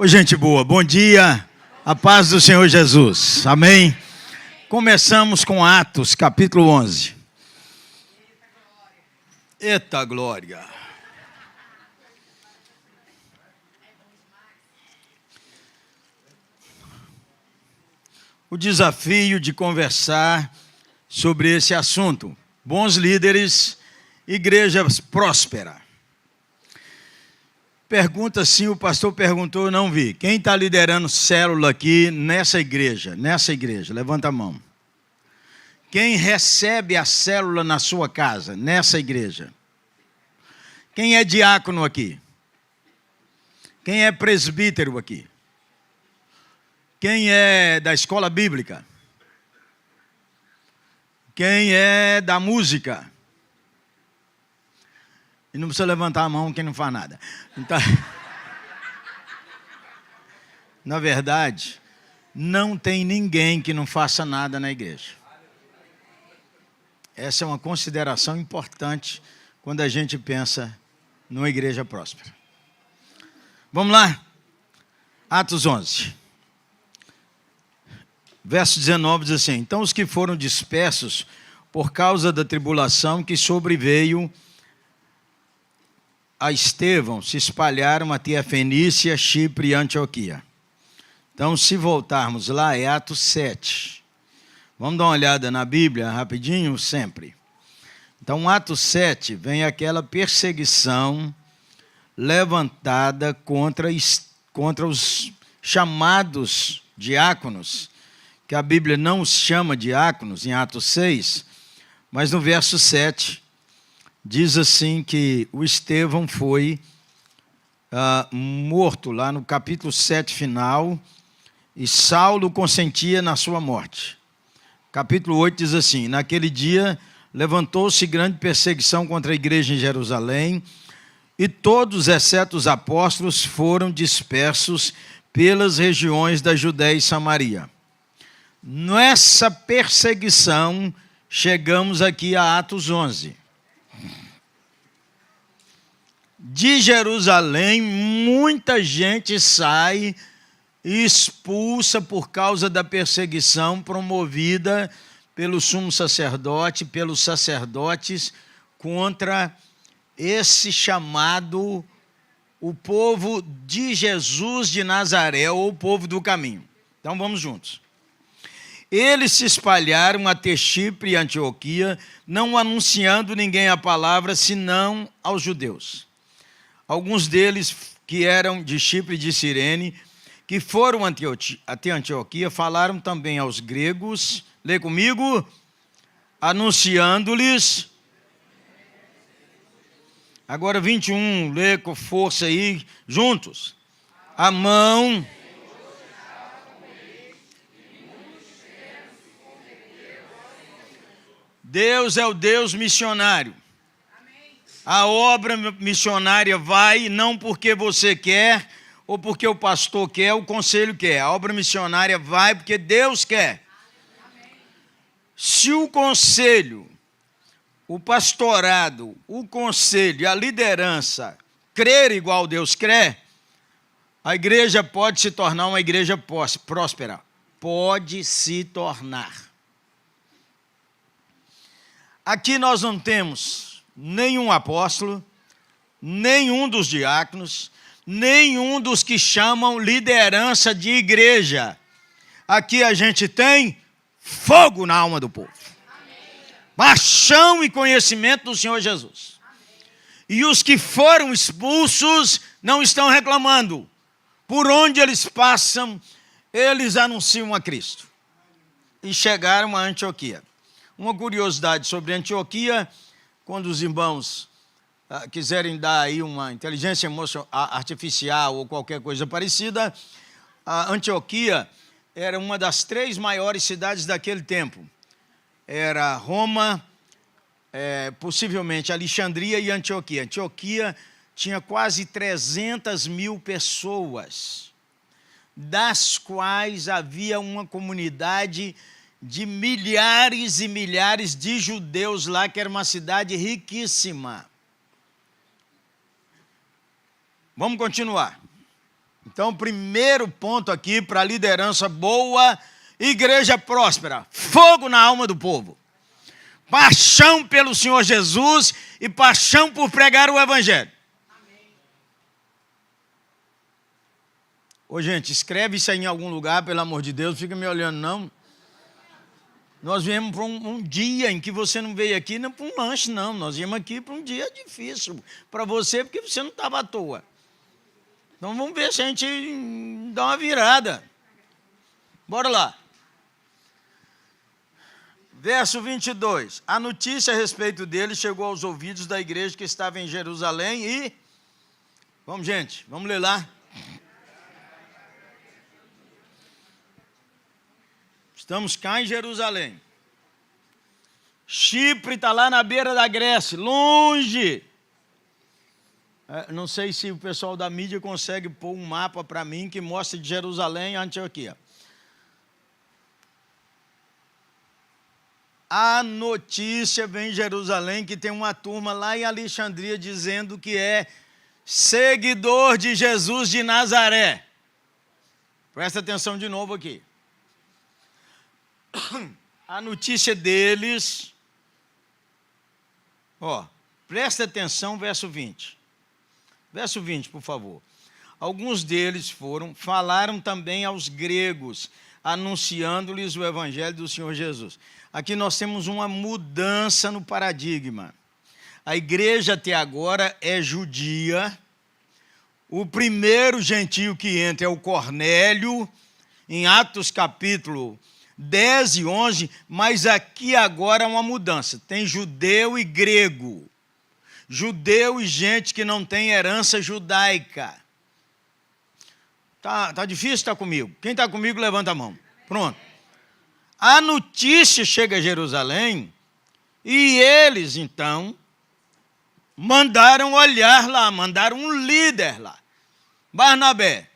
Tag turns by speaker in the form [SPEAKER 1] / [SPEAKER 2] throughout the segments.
[SPEAKER 1] Ô, gente boa, bom dia, a paz do Senhor Jesus, amém? Começamos com Atos, capítulo 11. Eita glória! O desafio de conversar sobre esse assunto. Bons líderes, igreja próspera. Pergunta sim, o pastor perguntou, eu não vi. Quem está liderando célula aqui nessa igreja? Levanta a mão. Quem recebe a célula na sua casa, nessa igreja? Quem é diácono aqui? Quem é presbítero aqui? Quem é da escola bíblica? Quem é da música? E não precisa levantar a mão quem não faz nada. Então, na verdade, não tem ninguém que não faça nada na igreja. Essa é uma consideração importante quando a gente pensa numa igreja próspera. Vamos lá? Atos 11. Verso 19 diz assim: então os que foram dispersos por causa da tribulação que sobreveio a Estevão se espalharam até a Fenícia, Chipre e Antioquia. Então, se voltarmos lá, é Atos 7. Vamos dar uma olhada na Bíblia rapidinho, sempre. Então, Atos 7 vem aquela perseguição levantada contra os chamados diáconos, que a Bíblia não os chama diáconos, em Atos 6, mas no verso 7, diz assim que o Estevão foi morto lá no capítulo 7 final, e Saulo consentia na sua morte. Capítulo 8 diz assim: naquele dia levantou-se grande perseguição contra a igreja em Jerusalém, e todos, exceto os apóstolos, foram dispersos pelas regiões da Judéia e Samaria. Nessa perseguição, chegamos aqui a Atos 11. De Jerusalém, muita gente sai e expulsa por causa da perseguição promovida pelo sumo sacerdote, pelos sacerdotes, contra esse chamado, o povo de Jesus de Nazaré, ou o povo do caminho. Então vamos juntos. Eles se espalharam até Chipre e Antioquia, não anunciando ninguém a palavra, senão aos judeus. Alguns deles, que eram de Chipre e de Cirene, que foram até Antioquia, falaram também aos gregos, lê comigo, anunciando-lhes. Agora 21, lê com força aí, juntos. A mão. Deus é o Deus missionário. A obra missionária vai não porque você quer, ou porque o pastor quer, o conselho quer. A obra missionária vai porque Deus quer. Se o conselho, o pastorado, o conselho e a liderança crer igual Deus crê, a igreja pode se tornar uma igreja próspera. Pode se tornar. Aqui nós não temos nenhum apóstolo, nenhum dos diáconos, nenhum dos que chamam liderança de igreja. Aqui a gente tem fogo na alma do povo. Paixão e conhecimento do Senhor Jesus. E os que foram expulsos não estão reclamando. Por onde eles passam, eles anunciam a Cristo. E chegaram a Antioquia. Uma curiosidade sobre Antioquia, quando os irmãos quiserem dar aí uma inteligência emocional artificial ou qualquer coisa parecida, a Antioquia era uma das 3 maiores cidades daquele tempo. Era Roma, possivelmente Alexandria e Antioquia. Antioquia tinha quase 300 mil pessoas, das quais havia uma comunidade de milhares e milhares de judeus lá, que era uma cidade riquíssima. Vamos continuar. Então, primeiro ponto aqui para liderança boa, igreja próspera, fogo na alma do povo. Paixão pelo Senhor Jesus e paixão por pregar o Evangelho. Ô, gente, escreve isso aí em algum lugar, pelo amor de Deus, não fica me olhando, não. Nós viemos para um dia em que você não veio aqui não para um lanche, não. Nós viemos aqui para um dia difícil para você, porque você não estava à toa. Então vamos ver se a gente dá uma virada. Bora lá. Verso 22. A notícia a respeito dele chegou aos ouvidos da igreja que estava em Jerusalém e... Vamos, gente, vamos ler lá. Estamos cá em Jerusalém. Chipre está lá na beira da Grécia, longe. Não sei se o pessoal da mídia consegue pôr um mapa para mim que mostre de Jerusalém a Antioquia. A notícia vem em Jerusalém que tem uma turma lá em Alexandria dizendo que é seguidor de Jesus de Nazaré. Presta atenção de novo aqui. A notícia deles, presta atenção, verso 20. Verso 20, por favor. Alguns deles falaram também aos gregos, anunciando-lhes o evangelho do Senhor Jesus. Aqui nós temos uma mudança no paradigma. A igreja até agora é judia. O primeiro gentio que entra é o Cornélio, em Atos capítulo 10 e 11, mas aqui agora é uma mudança. Tem judeu e grego. Judeu e gente que não tem herança judaica. Tá difícil estar comigo? Quem está comigo, levanta a mão. Pronto. A notícia chega a Jerusalém e eles, então, mandaram olhar lá, mandaram um líder lá. Barnabé.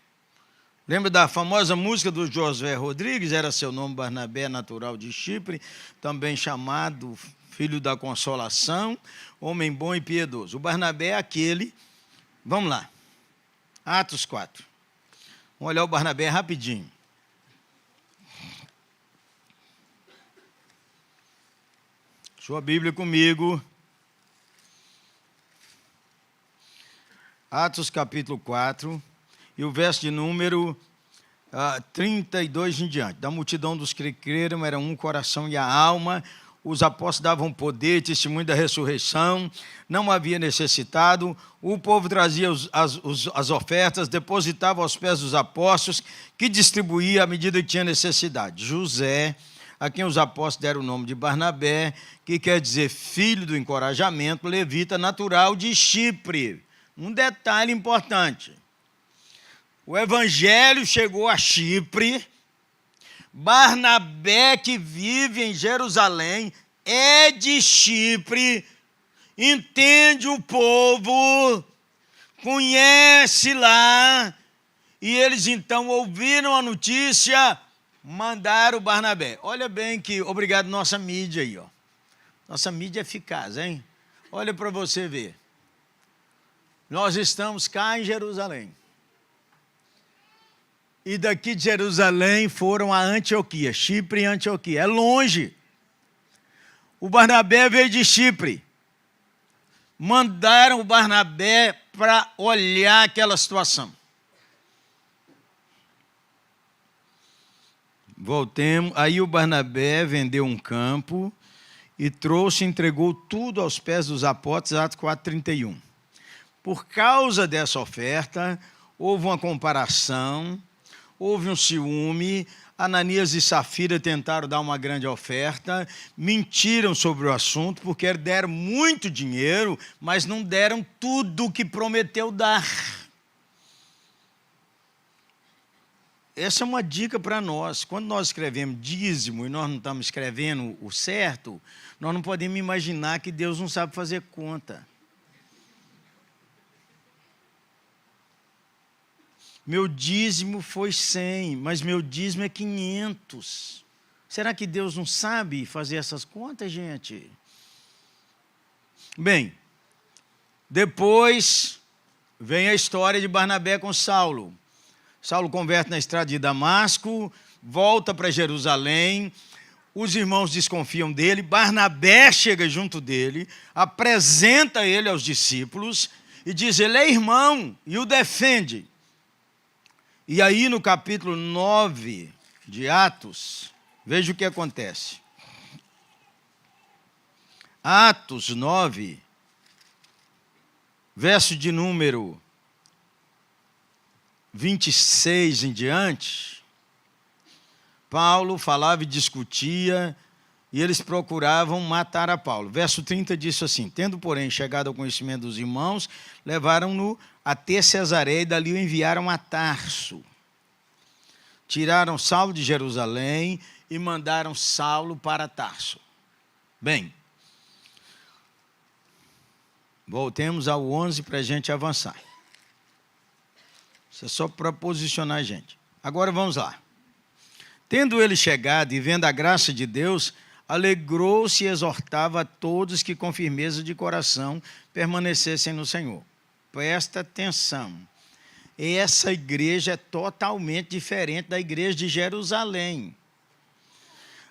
[SPEAKER 1] Lembra da famosa música do Josué Rodrigues? Era seu nome, Barnabé, natural de Chipre, também chamado filho da consolação, homem bom e piedoso. O Barnabé é aquele... Vamos lá. Atos 4. Vamos olhar o Barnabé rapidinho. Sua Bíblia comigo. Atos capítulo 4. E o verso de número 32 em diante. Da multidão dos que creram era um coração e a alma. Os apóstolos davam poder, testemunho da ressurreição. Não havia necessitado. O povo trazia as ofertas, depositava aos pés dos apóstolos, que distribuía à medida que tinha necessidade. José, a quem os apóstolos deram o nome de Barnabé, que quer dizer filho do encorajamento, levita natural de Chipre. Um detalhe importante. O evangelho chegou a Chipre. Barnabé, que vive em Jerusalém, é de Chipre, entende o povo, conhece lá, e eles então ouviram a notícia, mandaram o Barnabé. Olha bem que, obrigado nossa mídia aí, ó. Nossa mídia é eficaz, hein? Olha para você ver. Nós estamos cá em Jerusalém. E daqui de Jerusalém foram a Antioquia, Chipre e Antioquia. É longe. O Barnabé veio de Chipre. Mandaram o Barnabé para olhar aquela situação. Voltemos. Aí o Barnabé vendeu um campo e trouxe e entregou tudo aos pés dos apóstolos, Atos 4:31. Por causa dessa oferta, houve uma comparação. Houve um ciúme, Ananias e Safira tentaram dar uma grande oferta, mentiram sobre o assunto, porque deram muito dinheiro, mas não deram tudo o que prometeu dar. Essa é uma dica para nós. Quando nós escrevemos dízimo e nós não estamos escrevendo o certo, nós não podemos imaginar que Deus não sabe fazer conta. Meu dízimo foi 100, mas meu dízimo é 500. Será que Deus não sabe fazer essas contas, gente? Bem, depois vem a história de Barnabé com Saulo. Saulo converte na estrada de Damasco, volta para Jerusalém, os irmãos desconfiam dele, Barnabé chega junto dele, apresenta ele aos discípulos e diz, ele é irmão, e o defende. E aí no capítulo 9 de Atos, veja o que acontece. Atos 9, verso de número 26 em diante, Paulo falava e discutia, e eles procuravam matar a Paulo. Verso 30 diz assim, tendo, porém, chegado ao conhecimento dos irmãos, levaram-no até Cesareia e dali o enviaram a Tarso. Tiraram Saulo de Jerusalém e mandaram Saulo para Tarso. Bem, voltemos ao 11 para a gente avançar. Isso é só para posicionar a gente. Agora vamos lá. Tendo ele chegado e vendo a graça de Deus, alegrou-se e exortava a todos que com firmeza de coração permanecessem no Senhor. Presta atenção. Essa igreja é totalmente diferente da igreja de Jerusalém.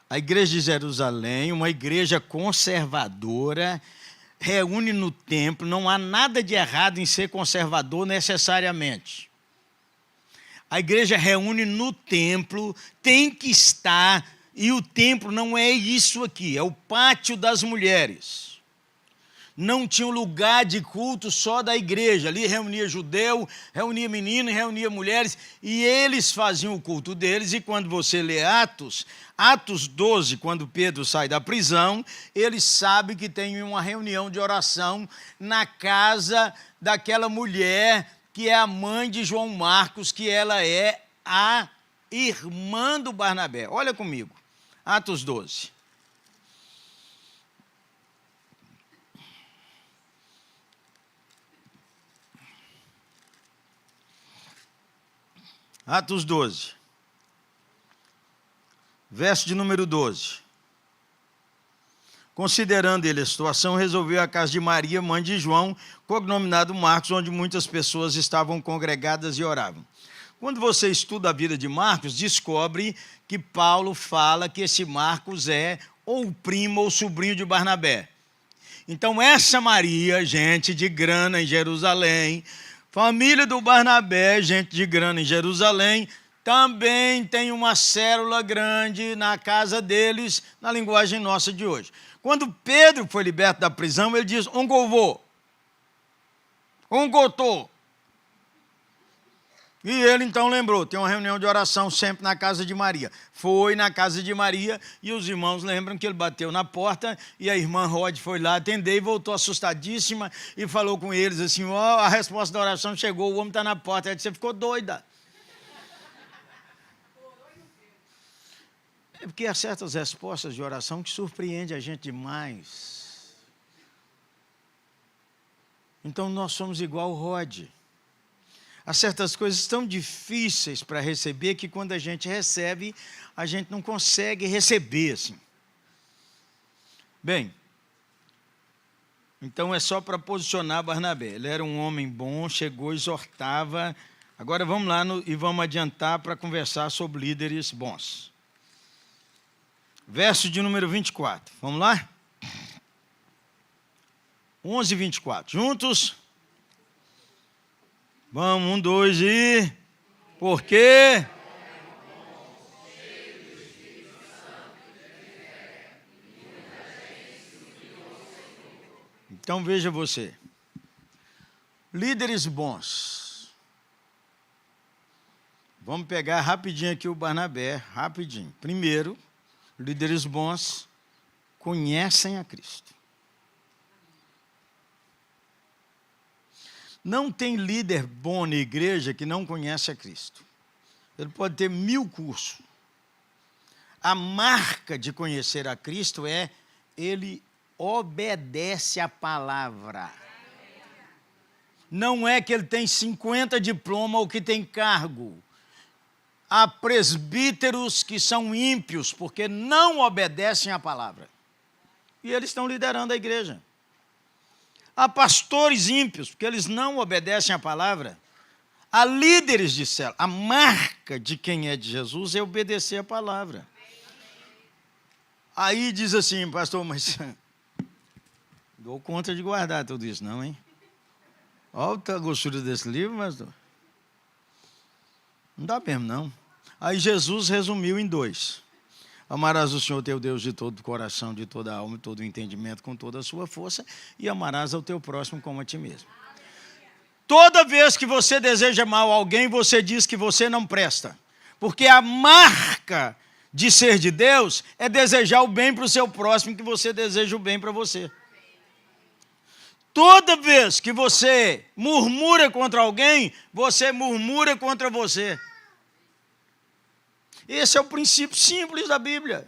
[SPEAKER 1] A igreja de Jerusalém, uma igreja conservadora, reúne no templo, não há nada de errado em ser conservador necessariamente. A igreja reúne no templo, tem que estar, e o templo não é isso aqui, é o pátio das mulheres. Não tinha um lugar de culto só da igreja, ali reunia judeu, reunia meninos, reunia mulheres, e eles faziam o culto deles, e quando você lê Atos 12, quando Pedro sai da prisão, ele sabe que tem uma reunião de oração na casa daquela mulher que é a mãe de João Marcos, que ela é a irmã do Barnabé. Olha comigo, Atos 12. Atos 12, verso de número 12. Considerando ele a situação, resolveu a casa de Maria, mãe de João, cognominado Marcos, onde muitas pessoas estavam congregadas e oravam. Quando você estuda a vida de Marcos, descobre que Paulo fala que esse Marcos é ou o primo ou sobrinho de Barnabé. Então essa Maria, gente de grana em Jerusalém, família do Barnabé, gente de grana em Jerusalém, também tem uma célula grande na casa deles, na linguagem nossa de hoje. Quando Pedro foi liberto da prisão, ele diz, ongovô, ongotô. E ele então lembrou, tem uma reunião de oração sempre na casa de Maria. Foi na casa de Maria e os irmãos lembram que ele bateu na porta e a irmã Rod foi lá atender e voltou assustadíssima e falou com eles assim, a resposta da oração chegou, o homem está na porta. Ela disse, você ficou doida. É porque há certas respostas de oração que surpreendem a gente demais. Então nós somos igual o Rod. Há certas coisas tão difíceis para receber que quando a gente recebe, a gente não consegue receber assim. Bem, então é só para posicionar Barnabé. Ele era um homem bom, chegou, exortava. Agora vamos lá e vamos adiantar para conversar sobre líderes bons. Verso de número 24. Vamos lá? 11 e 24. Juntos? Vamos, 1, 2 e... Por quê? Então veja você. Líderes bons. Vamos pegar rapidinho aqui o Barnabé, rapidinho. Primeiro, líderes bons conhecem a Cristo. Não tem líder bom na igreja que não conhece a Cristo. Ele pode ter 1000 cursos. A marca de conhecer a Cristo é ele obedece a palavra. Não é que ele tem 50 diplomas ou que tem cargo. Há presbíteros que são ímpios porque não obedecem à palavra. E eles estão liderando a igreja. Há pastores ímpios porque eles não obedecem à palavra. a líderes de célula. A marca de quem é de Jesus é obedecer a palavra. Aí diz assim, pastor, mas dou conta de guardar tudo isso, não, hein? Olha a gostura desse livro, pastor. Não dá mesmo, não. Aí Jesus resumiu em 2. Amarás o Senhor teu Deus de todo o coração, de toda a alma, de todo o entendimento, com toda a sua força, e amarás ao teu próximo como a ti mesmo. Toda vez que você deseja mal a alguém, você diz que você não presta. Porque a marca de ser de Deus é desejar o bem para o seu próximo, que você deseja o bem para você. Toda vez que você murmura contra alguém, você murmura contra você. Esse é o princípio simples da Bíblia.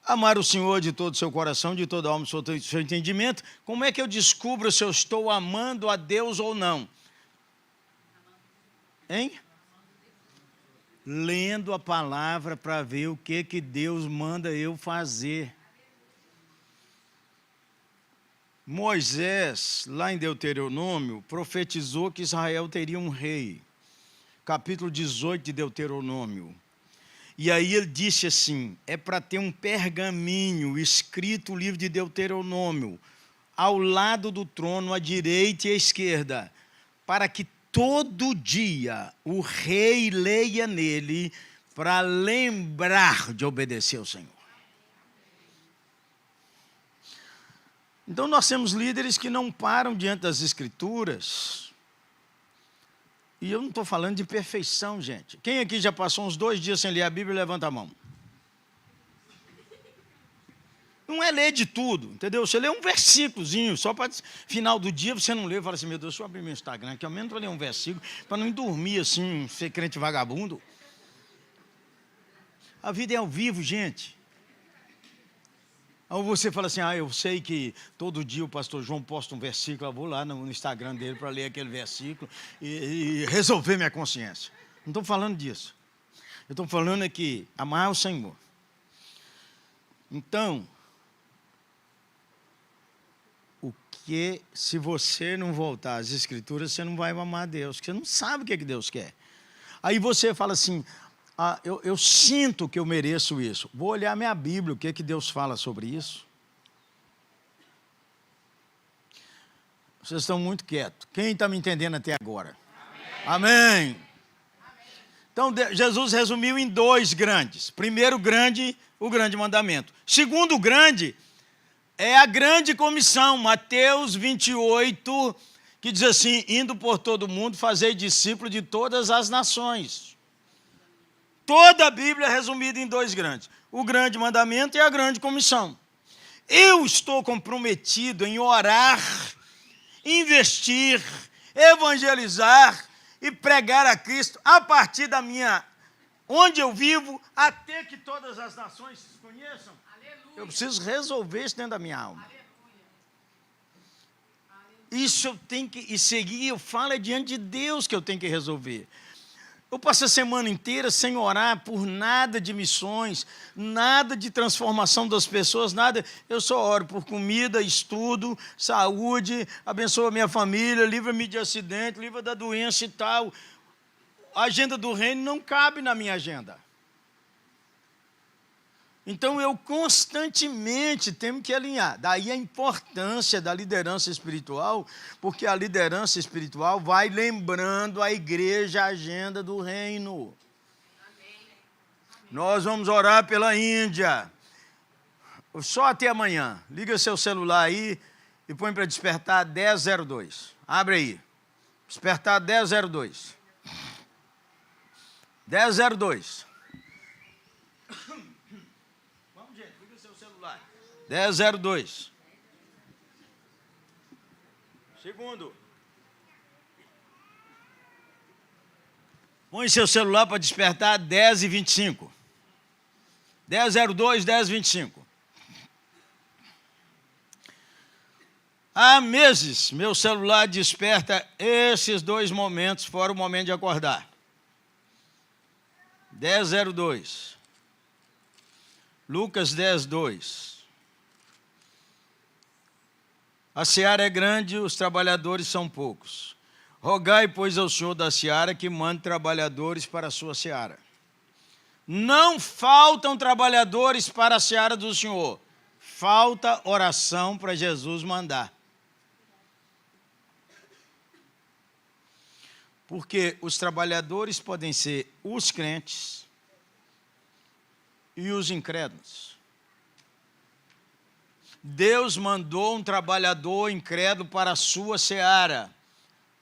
[SPEAKER 1] Amar o Senhor de todo o seu coração, de toda a alma, de todo o seu entendimento. Como é que eu descubro se eu estou amando a Deus ou não? Hein? Lendo a palavra para ver o que Deus manda eu fazer. Moisés, lá em Deuteronômio, profetizou que Israel teria um rei. Capítulo 18 de Deuteronômio. E aí ele disse assim, é para ter um pergaminho escrito o livro de Deuteronômio, ao lado do trono, à direita e à esquerda, para que todo dia o rei leia nele, para lembrar de obedecer ao Senhor. Então nós temos líderes que não param diante das Escrituras. E eu não estou falando de perfeição, gente. Quem aqui já passou uns 2 dias sem ler a Bíblia, levanta a mão. Não é ler de tudo, entendeu? Você lê um versículozinho, só para final do dia você não lê e fala assim, meu Deus, deixa eu abrir meu Instagram, que ao menos vou ler um versículo, para não dormir assim, ser crente vagabundo. A vida é ao vivo, gente. Ou você fala assim, eu sei que todo dia o pastor João posta um versículo, eu vou lá no Instagram dele para ler aquele versículo e resolver minha consciência. Não estou falando disso. Eu estou falando é que amar o Senhor. Então, se você não voltar às Escrituras, você não vai amar a Deus, porque você não sabe o que Deus quer. Aí você fala assim, eu sinto que eu mereço isso. Vou olhar minha Bíblia, o que Deus fala sobre isso. Vocês estão muito quietos. Quem está me entendendo até agora? Amém. Amém. Então, Jesus resumiu em 2 grandes. Primeiro grande, o grande mandamento. Segundo grande, é a grande comissão, Mateus 28, que diz assim, indo por todo mundo, fazei discípulo de todas as nações. Toda a Bíblia é resumida em 2 grandes. O grande mandamento e a grande comissão. Eu estou comprometido em orar, investir, evangelizar e pregar a Cristo a partir da onde eu vivo, até que todas as nações se conheçam. Aleluia. Eu preciso resolver isso dentro da minha alma. Aleluia. Isso eu tenho que seguir, eu falo é diante de Deus que eu tenho que resolver. Eu passo a semana inteira sem orar por nada de missões, nada de transformação das pessoas, nada. Eu só oro por comida, estudo, saúde, abençoa a minha família, livra-me de acidente, livra da doença e tal. A agenda do reino não cabe na minha agenda. Então eu constantemente tenho que alinhar. Daí a importância da liderança espiritual, porque a liderança espiritual vai lembrando a igreja a agenda do reino. Amém. Nós vamos orar pela Índia. Só até amanhã. Liga seu celular aí e põe para despertar 10:02. Abre aí. Despertar 10:02. 10:02. 10:02. Segundo. Põe seu celular para despertar 10:25. 10:02, 10:25. Há meses, meu celular desperta esses 2 momentos, fora o momento de acordar. 10:02. Lucas 10:2. A seara é grande, os trabalhadores são poucos. Rogai, pois, ao Senhor da seara que mande trabalhadores para a sua seara. Não faltam trabalhadores para a seara do Senhor. Falta oração para Jesus mandar. Porque os trabalhadores podem ser os crentes e os incrédulos. Deus mandou um trabalhador incrédulo para a sua seara.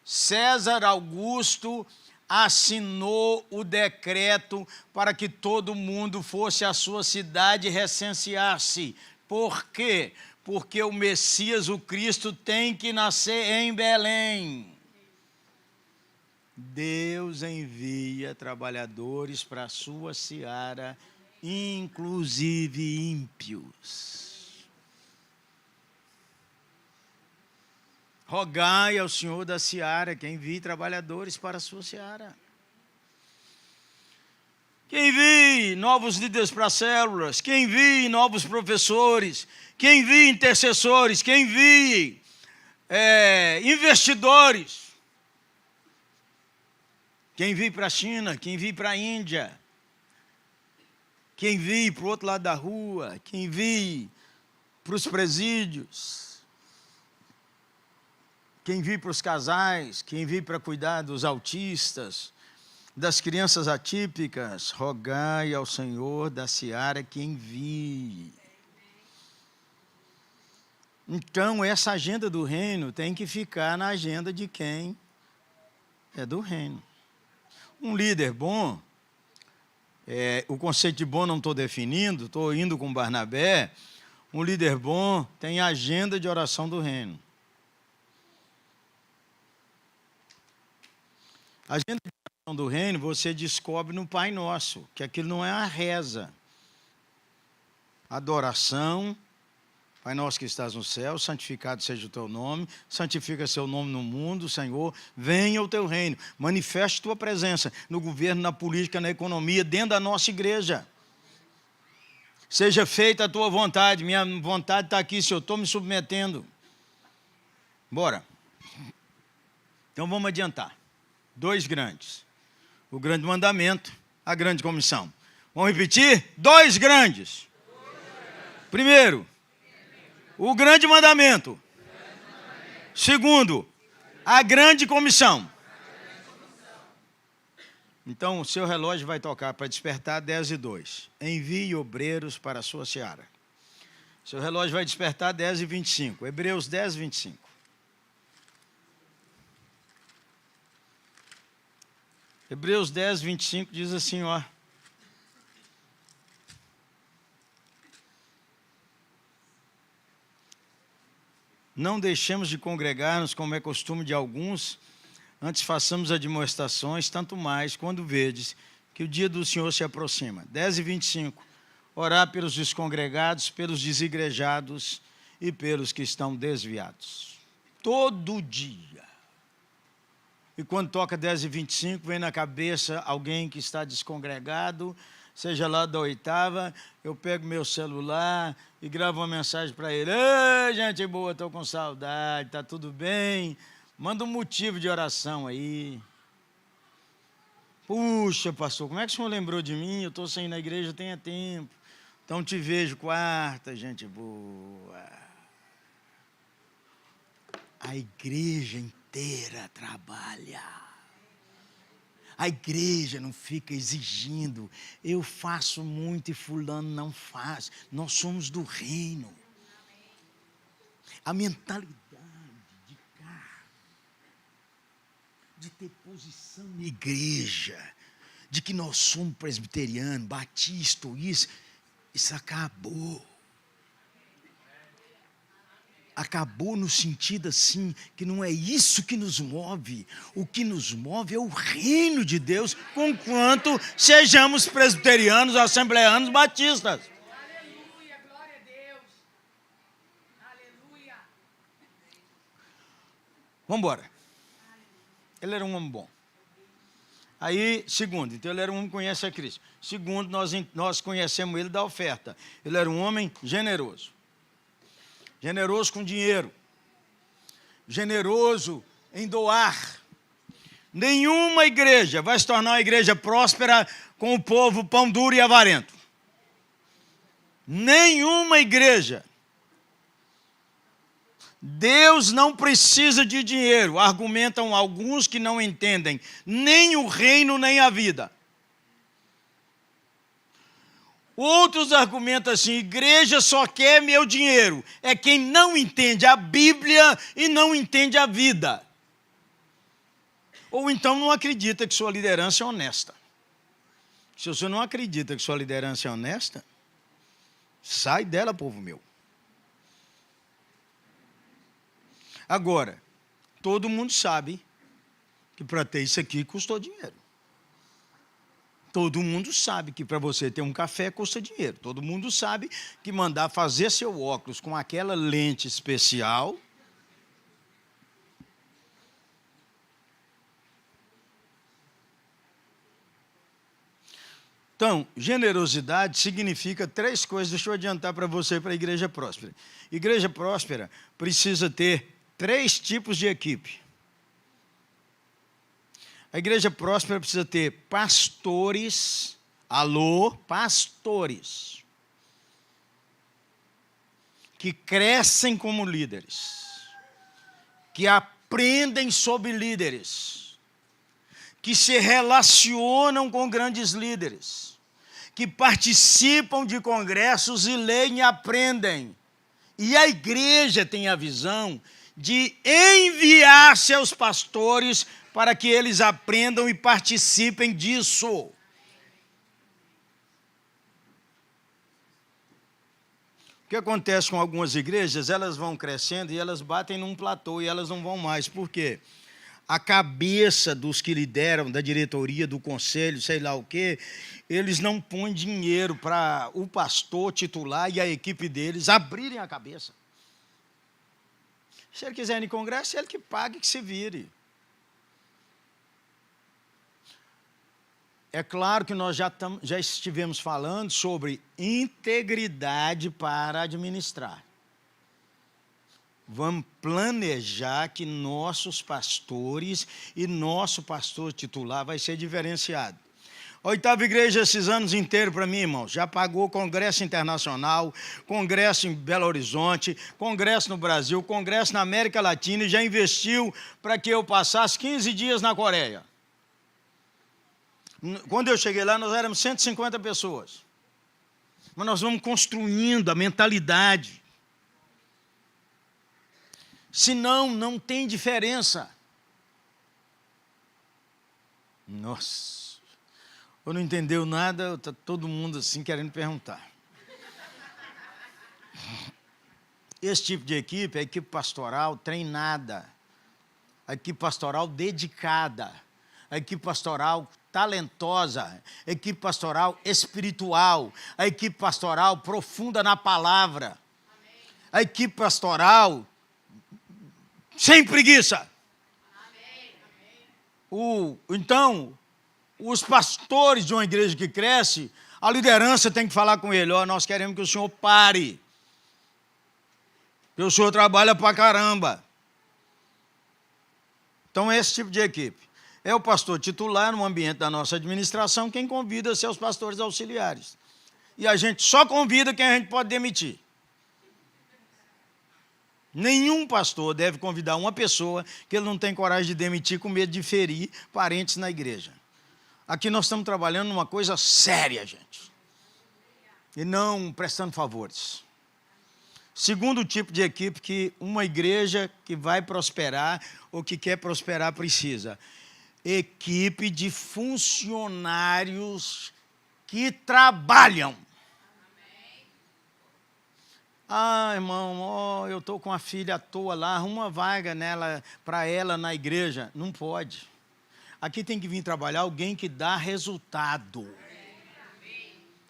[SPEAKER 1] César Augusto assinou o decreto para que todo mundo fosse à sua cidade recensear-se. Por quê? Porque o Messias, o Cristo, tem que nascer em Belém. Deus envia trabalhadores para a sua seara, inclusive ímpios. Rogai ao Senhor da seara que envie trabalhadores para a sua seara. Que envie novos líderes para as células, que envie novos professores, que envie intercessores, que envie investidores, que envie para a China, que envie para a Índia, que envie para o outro lado da rua, que envie para os presídios, que envie para os casais, que envie para cuidar dos autistas, das crianças atípicas. Rogai ao Senhor da seara que envie. Então, essa agenda do reino tem que ficar na agenda de quem é do reino. Um líder bom, o conceito de bom não estou definindo, estou indo com Barnabé. Um líder bom tem a agenda de oração do reino. A agenda de oração do reino você descobre no Pai Nosso, que aquilo não é a reza. Adoração, Pai Nosso que estás no céu, santificado seja o teu nome, santifica seu nome no mundo, Senhor, venha o teu reino, manifeste tua presença no governo, na política, na economia, dentro da nossa igreja. Seja feita a tua vontade, minha vontade está aqui, Senhor, estou me submetendo. Bora. Então vamos adiantar. 2 grandes. O grande mandamento, a grande comissão. Vamos repetir? 2 grandes. Primeiro, o grande mandamento. Segundo, a grande comissão. Então, o seu relógio vai tocar para despertar 10:02. Envie obreiros para a sua seara. Seu relógio vai despertar 10:25. Hebreus 10:25. Hebreus 10:25 diz assim, ó. Não deixemos de congregar-nos como é costume de alguns, antes façamos admoestações, tanto mais quando vedes que o dia do Senhor se aproxima. 10:25. Orar pelos descongregados, pelos desigrejados e pelos que estão desviados. Todo dia. E quando toca 10:25, vem na cabeça alguém que está descongregado, seja lá da 8ª, eu pego meu celular e gravo uma mensagem para ele. Ei, gente boa, estou com saudade, está tudo bem? Manda um motivo de oração aí. Puxa, pastor, como é que o senhor lembrou de mim? Eu estou sem ir na igreja tem tempo. Então te vejo quarta, gente boa. A igreja inteira trabalha. A igreja não fica exigindo, eu faço muito e fulano não faz. Nós somos do reino. A mentalidade de cá, de ter posição na igreja, de que nós somos presbiteriano, batista, isso acabou. Acabou no sentido assim, que não é isso que nos move. O que nos move é o reino de Deus, conquanto sejamos presbiterianos, assembleanos, batistas.
[SPEAKER 2] Aleluia, glória a Deus. Aleluia.
[SPEAKER 1] Vamos embora. Ele era um homem bom. Aí, segundo, então ele era um homem que conhece a Cristo. Segundo, nós conhecemos ele da oferta. Ele era um homem generoso. Generoso com dinheiro. generoso em doar. Nenhuma igreja vai se tornar uma igreja próspera com o povo pão duro e avarento. Nenhuma igreja. Deus não precisa de dinheiro, argumentam alguns que não entendem nem o reino nem a vida. Outros argumentam assim: igreja só quer meu dinheiro. É quem não entende a Bíblia e não entende a vida. Ou então não acredita que sua liderança é honesta. Se você não acredita que sua liderança é honesta, sai dela, povo meu. Agora, todo mundo sabe que para ter isso aqui custou dinheiro. Todo mundo sabe que para você ter um café custa dinheiro. Todo mundo sabe que mandar fazer seu óculos com aquela lente especial Então, generosidade significa 3 coisas. Deixa eu adiantar para você, para a igreja próspera. Igreja próspera precisa ter 3 tipos de equipe. A igreja próspera precisa ter pastores, pastores, que crescem como líderes, que aprendem sobre líderes, que se relacionam com grandes líderes, que participam de congressos e leem e aprendem. E a igreja tem a visão de enviar seus pastores para que eles aprendam e participem disso. O que acontece com algumas igrejas? Elas vão crescendo e elas batem num platô e elas não vão mais. Por quê? A cabeça dos que lideram, da diretoria, do conselho, sei lá o quê, eles não põem dinheiro para o pastor titular e a equipe deles abrirem a cabeça. Se ele quiser ir em congresso, é ele que pague, que se vire. É claro que nós já estivemos falando sobre integridade para administrar. Vamos planejar que nossos pastores e nosso pastor titular vai ser diferenciado. A 8ª igreja esses anos inteiros para mim, irmãos, já pagou congresso internacional, congresso em Belo Horizonte, congresso no Brasil, congresso na América Latina e já investiu para que eu passasse 15 dias na Coreia. Quando eu cheguei lá, nós éramos 150 pessoas. Mas nós vamos construindo a mentalidade. Senão, não tem diferença. Nossa, eu não entendeu nada, está todo mundo assim querendo perguntar. Esse tipo de equipe é a equipe pastoral treinada, a equipe pastoral dedicada, a equipe pastoral talentosa, a equipe pastoral espiritual, a equipe pastoral profunda na palavra, a equipe pastoral sem preguiça. Então, os pastores de uma igreja que cresce, a liderança tem que falar com ele: nós queremos que o senhor pare, que o senhor trabalha pra caramba. Então, esse tipo de equipe. É o pastor titular no ambiente da nossa administração quem convida seus pastores auxiliares. E a gente só convida quem a gente pode demitir. Nenhum pastor deve convidar uma pessoa que ele não tem coragem de demitir com medo de ferir parentes na igreja. Aqui nós estamos trabalhando numa coisa séria, gente. E não prestando favores. Segundo tipo de equipe que uma igreja que vai prosperar ou que quer prosperar precisa: equipe de funcionários que trabalham. Irmão, eu estou com a filha à toa lá, arruma uma vaga para ela na igreja. Não pode. Aqui tem que vir trabalhar alguém que dá resultado.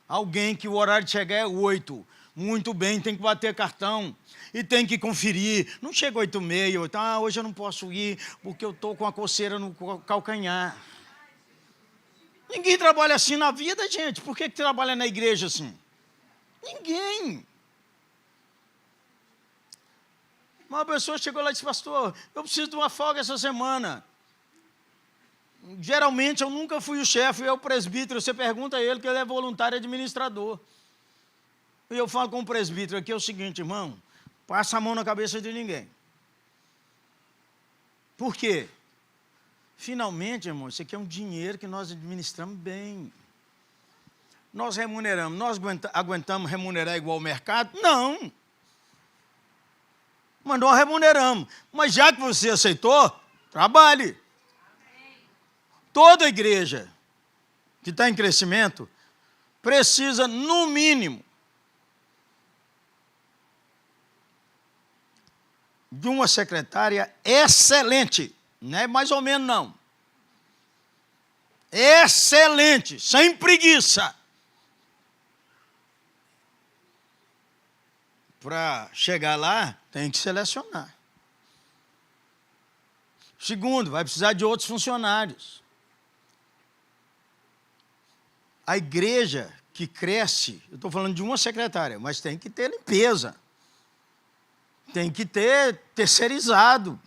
[SPEAKER 1] Alguém que o horário de chegar é 8. Muito bem, tem que bater cartão. E tem que conferir. Não chega 8h30, hoje eu não posso ir porque eu estou com a coceira no calcanhar. Ninguém trabalha assim na vida, gente. Por que trabalha na igreja assim? Ninguém. Uma pessoa chegou lá e disse, pastor, eu preciso de uma folga essa semana. Geralmente eu nunca fui o chefe, eu o presbítero, você pergunta a ele que ele é voluntário administrador. E eu falo com o presbítero aqui, é o seguinte, irmão, passa a mão na cabeça de ninguém. Por quê? Finalmente, irmão, isso aqui é um dinheiro que nós administramos bem. Nós remuneramos, nós aguentamos remunerar igual ao mercado? Não. Mas nós remuneramos. Mas já que você aceitou, trabalhe. Toda igreja que está em crescimento precisa, no mínimo, de uma secretária excelente. Não é mais ou menos, não. Excelente, sem preguiça. Para chegar lá, tem que selecionar. Segundo, vai precisar de outros funcionários. A igreja que cresce, eu estou falando de uma secretária, mas tem que ter limpeza. Tem que ter terceirizado,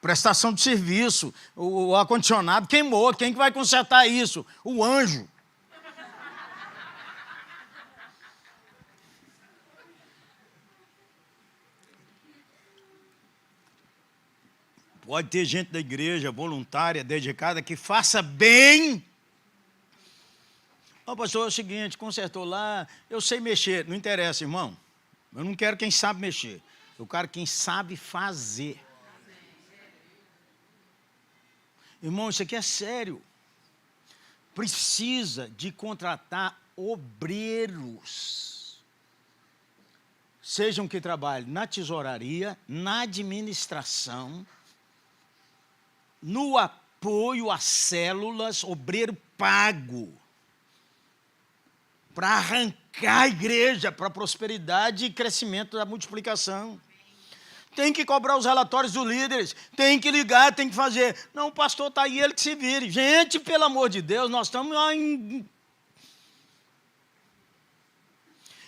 [SPEAKER 1] prestação de serviço, o ar-condicionado queimou, quem que vai consertar isso? O anjo. Pode ter gente da igreja voluntária, dedicada, que faça bem. Ó, pastor, é o seguinte, consertou lá, eu sei mexer. Não interessa, irmão. Eu não quero quem sabe mexer. Eu quero quem sabe fazer. Irmão, isso aqui é sério. Precisa de contratar obreiros. Sejam que trabalhem na tesouraria, na administração, no apoio às células, obreiro pago, para arrancar a igreja para a prosperidade e crescimento da multiplicação. Tem que cobrar os relatórios dos líderes, tem que ligar, tem que fazer. Não, o pastor está aí, ele que se vire. Gente, pelo amor de Deus, nós estamos lá em...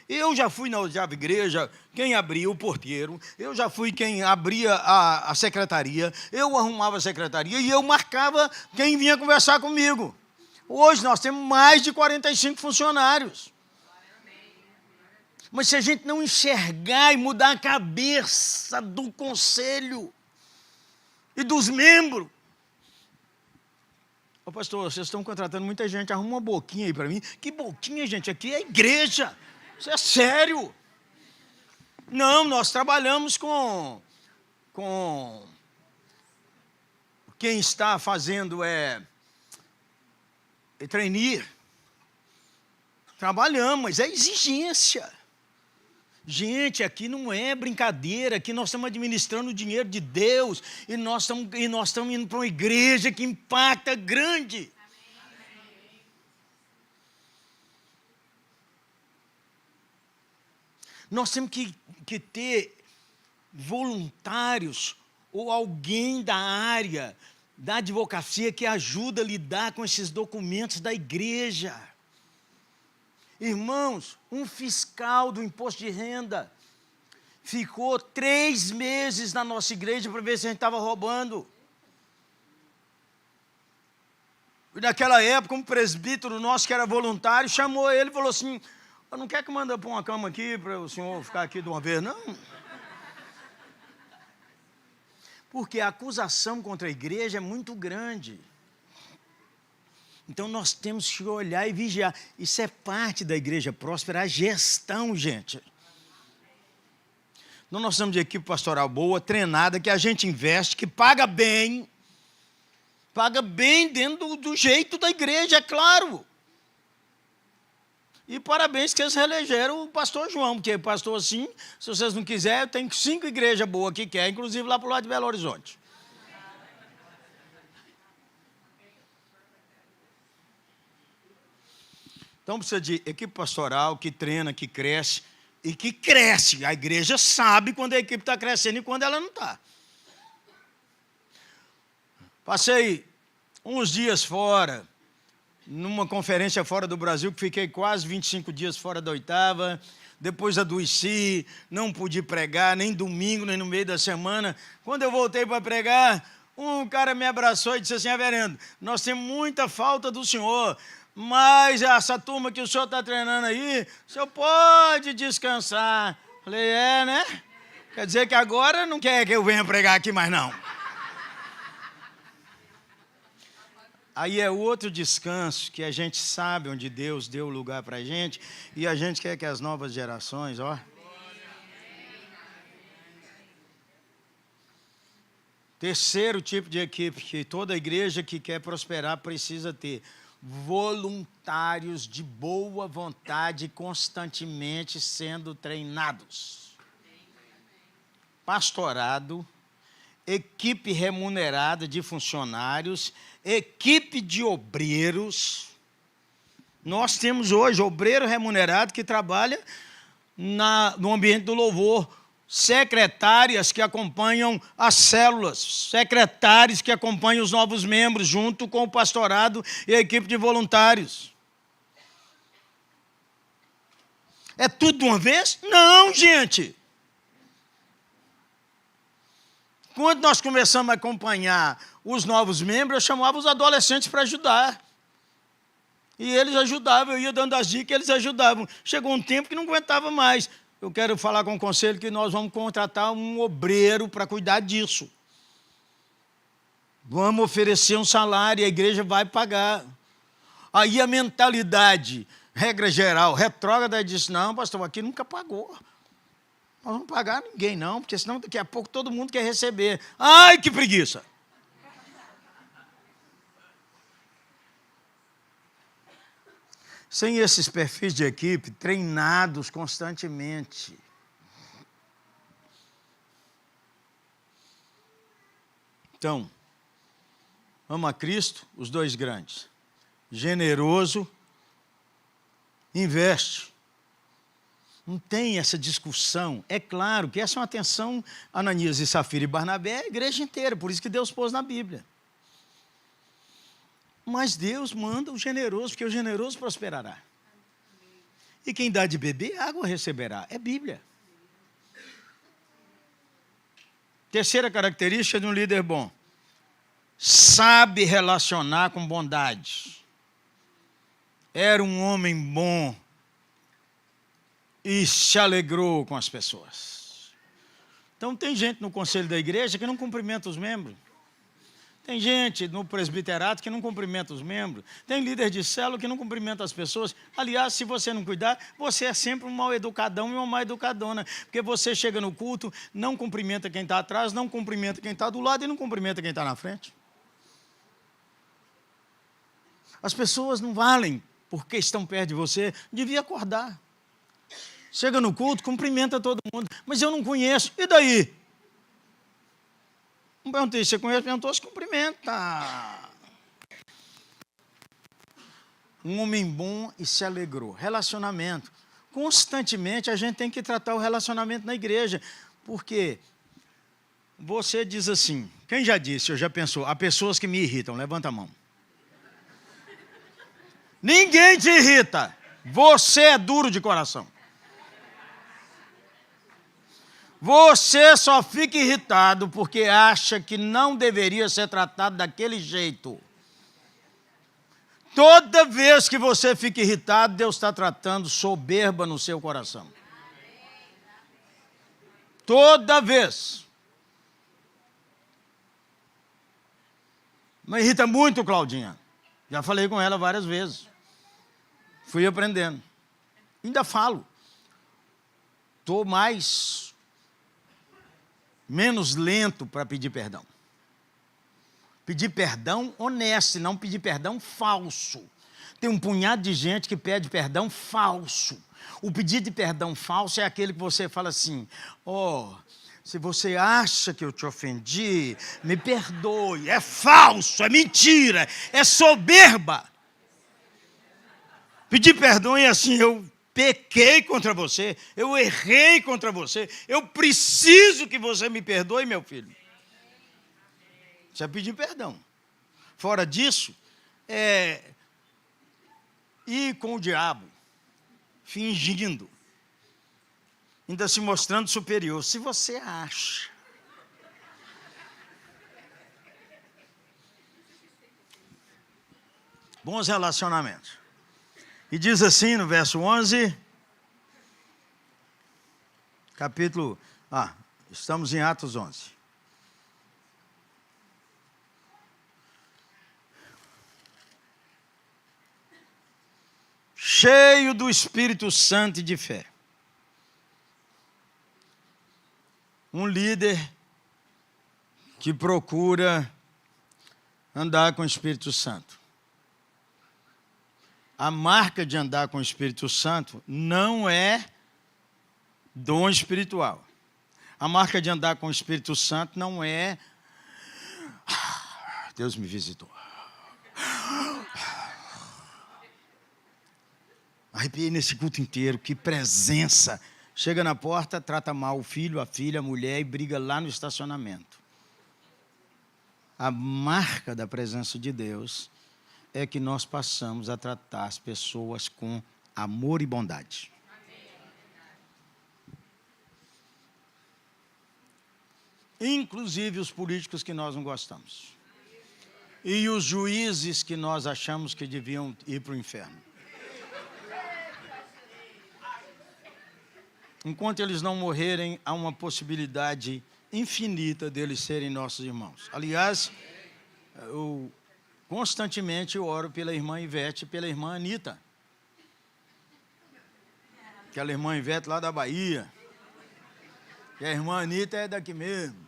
[SPEAKER 1] Eu já fui na igreja, quem abria o porteiro, eu já fui quem abria a secretaria, eu arrumava a secretaria e eu marcava quem vinha conversar comigo. Hoje nós temos mais de 45 funcionários. Mas se a gente não enxergar e mudar a cabeça do conselho e dos membros... Ô pastor, vocês estão contratando muita gente, arruma uma boquinha aí para mim. Que boquinha, gente? Aqui é igreja. Isso é sério. Não, nós trabalhamos com quem está fazendo trainee. Trabalhamos, mas é exigência. Gente, aqui não é brincadeira, aqui nós estamos administrando o dinheiro de Deus e nós estamos indo para uma igreja que impacta grande. Nós temos que ter voluntários ou alguém da área da advocacia que ajuda a lidar com esses documentos da igreja. Irmãos, um fiscal do imposto de renda ficou 3 meses na nossa igreja para ver se a gente estava roubando. E naquela época, um presbítero nosso que era voluntário chamou ele e falou assim: eu não quero que manda pôr uma cama aqui para o senhor ficar aqui de uma vez, não. Porque a acusação contra a igreja é muito grande. Então nós temos que olhar e vigiar. Isso é parte da igreja próspera, a gestão, gente. Então nós estamos de equipe pastoral boa, treinada, que a gente investe, que paga bem dentro do jeito da igreja, é claro. E parabéns que eles reelegeram o pastor João, porque pastor assim, se vocês não quiserem, eu tenho 5 igrejas boas que quer, inclusive lá para o lado de Belo Horizonte. Então precisa de equipe pastoral que treina, que cresce e que cresce. A igreja sabe quando a equipe está crescendo e quando ela não está. Passei uns dias fora numa conferência fora do Brasil, que fiquei quase 25 dias fora da oitava, depois adoeci, não pude pregar, nem domingo, nem no meio da semana. Quando eu voltei para pregar, um cara me abraçou e disse assim: reverendo, nós temos muita falta do senhor, mas essa turma que o senhor está treinando aí, o senhor pode descansar. Falei, né? Quer dizer que agora não quer que eu venha pregar aqui mais não. Aí é outro descanso, que a gente sabe onde Deus deu lugar para a gente, e a gente quer que as novas gerações, Terceiro tipo de equipe que toda igreja que quer prosperar precisa ter: voluntários de boa vontade constantemente sendo treinados. Pastorado, equipe remunerada de funcionários, equipe de obreiros. Nós temos hoje obreiro remunerado que trabalha no ambiente do louvor, secretárias que acompanham as células, secretários que acompanham os novos membros, junto com o pastorado e a equipe de voluntários. É tudo de uma vez? Não, gente. Quando nós começamos a acompanhar os novos membros, eu chamava os adolescentes para ajudar. E eles ajudavam, eu ia dando as dicas, eles ajudavam. Chegou um tempo que não aguentava mais. Eu quero falar com o conselho que nós vamos contratar um obreiro para cuidar disso. Vamos oferecer um salário e a igreja vai pagar. Aí a mentalidade, regra geral, retrógrada, disse: não, pastor, aqui nunca pagou. Nós não vamos pagar ninguém, não, porque senão daqui a pouco todo mundo quer receber. Ai, que preguiça! Sem esses perfis de equipe treinados constantemente, então, ama Cristo, os dois grandes. Generoso, investe. Não tem essa discussão. É claro que essa é uma atenção, Ananias e Safira e Barnabé, a igreja inteira, por isso que Deus pôs na Bíblia. Mas Deus manda o generoso, porque o generoso prosperará. E quem dá de beber, água receberá. É Bíblia. Terceira característica de um líder bom: sabe relacionar com bondade. Era um homem bom e se alegrou com as pessoas. Então tem gente no conselho da igreja que não cumprimenta os membros. Tem gente no presbiterato que não cumprimenta os membros. Tem líder de célula que não cumprimenta as pessoas. Aliás, se você não cuidar, você é sempre um mal educadão e uma mal educadona. Porque você chega no culto, não cumprimenta quem está atrás, não cumprimenta quem está do lado e não cumprimenta quem está na frente. As pessoas não valem porque estão perto de você. Devia acordar. Chega no culto, cumprimenta todo mundo. Mas eu não conheço. E daí? Não perguntei, você conhece? Perguntou, se cumprimenta. Um homem bom e se alegrou. Relacionamento. Constantemente a gente tem que tratar o relacionamento na igreja. Porque você diz assim, quem já disse, ou já pensou, há pessoas que me irritam, levanta a mão. Ninguém te irrita. Você é duro de coração. Você só fica irritado porque acha que não deveria ser tratado daquele jeito. Toda vez que você fica irritado, Deus está tratando soberba no seu coração. Toda vez. Me irrita muito, Claudinha. Já falei com ela várias vezes. Fui aprendendo. Ainda falo. Estou menos lento para pedir perdão. Pedir perdão honesto, e não pedir perdão falso. Tem um punhado de gente que pede perdão falso. O pedido de perdão falso é aquele que você fala assim: se você acha que eu te ofendi, me perdoe. É falso, é mentira, é soberba. Pedir perdão é assim: eu pequei contra você, eu errei contra você, eu preciso que você me perdoe, meu filho. Isso é pedir perdão. Fora disso, ir com o diabo, fingindo, ainda se mostrando superior. Se você acha bons relacionamentos. E diz assim no verso 11, estamos em Atos 11. Cheio do Espírito Santo e de fé. Um líder que procura andar com o Espírito Santo. A marca de andar com o Espírito Santo não é dom espiritual. A marca de andar com o Espírito Santo não é Deus me visitou. Arrepiei nesse culto inteiro, que presença. Chega na porta, trata mal o filho, a filha, a mulher e briga lá no estacionamento. A marca da presença de Deus é que nós passamos a tratar as pessoas com amor e bondade. Inclusive os políticos que nós não gostamos. E os juízes que nós achamos que deviam ir para o inferno. Enquanto eles não morrerem, há uma possibilidade infinita deles serem nossos irmãos. Aliás, constantemente eu oro pela irmã Ivete e pela irmã Anita. Aquela irmã Ivete lá da Bahia. E a irmã Anita é daqui mesmo.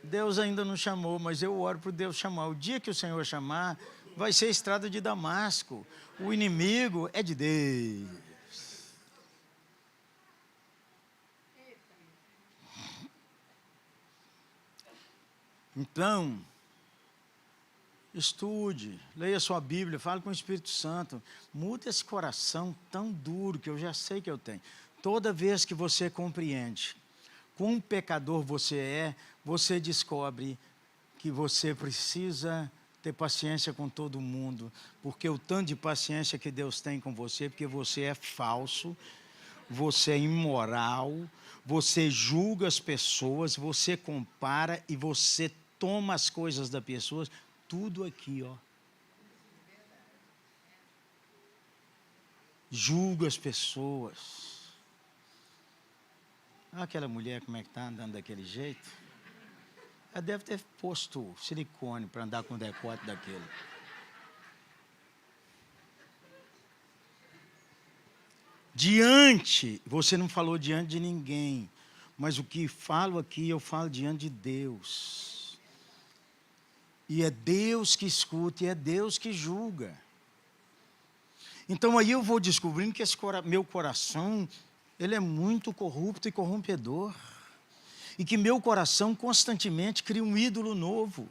[SPEAKER 1] Deus ainda não chamou, mas eu oro para Deus chamar. O dia que o Senhor chamar, vai ser a estrada de Damasco. O inimigo é de Deus. Então, estude, leia sua Bíblia, fale com o Espírito Santo. Muda esse coração tão duro que eu já sei que eu tenho. Toda vez que você compreende quão pecador você é, você descobre que você precisa ter paciência com todo mundo, porque o tanto de paciência que Deus tem com você, porque você é falso, você é imoral, você julga as pessoas, você compara e você toma as coisas das pessoas, tudo aqui, ó. Julga as pessoas. Aquela mulher, como é que está andando daquele jeito? Ela deve ter posto silicone para andar com o decote daquele. Você não falou diante de ninguém, mas o que falo aqui, eu falo diante de Deus. E é Deus que escuta e é Deus que julga. Então aí eu vou descobrindo que meu coração, ele é muito corrupto e corrompedor. E que meu coração constantemente cria um ídolo novo.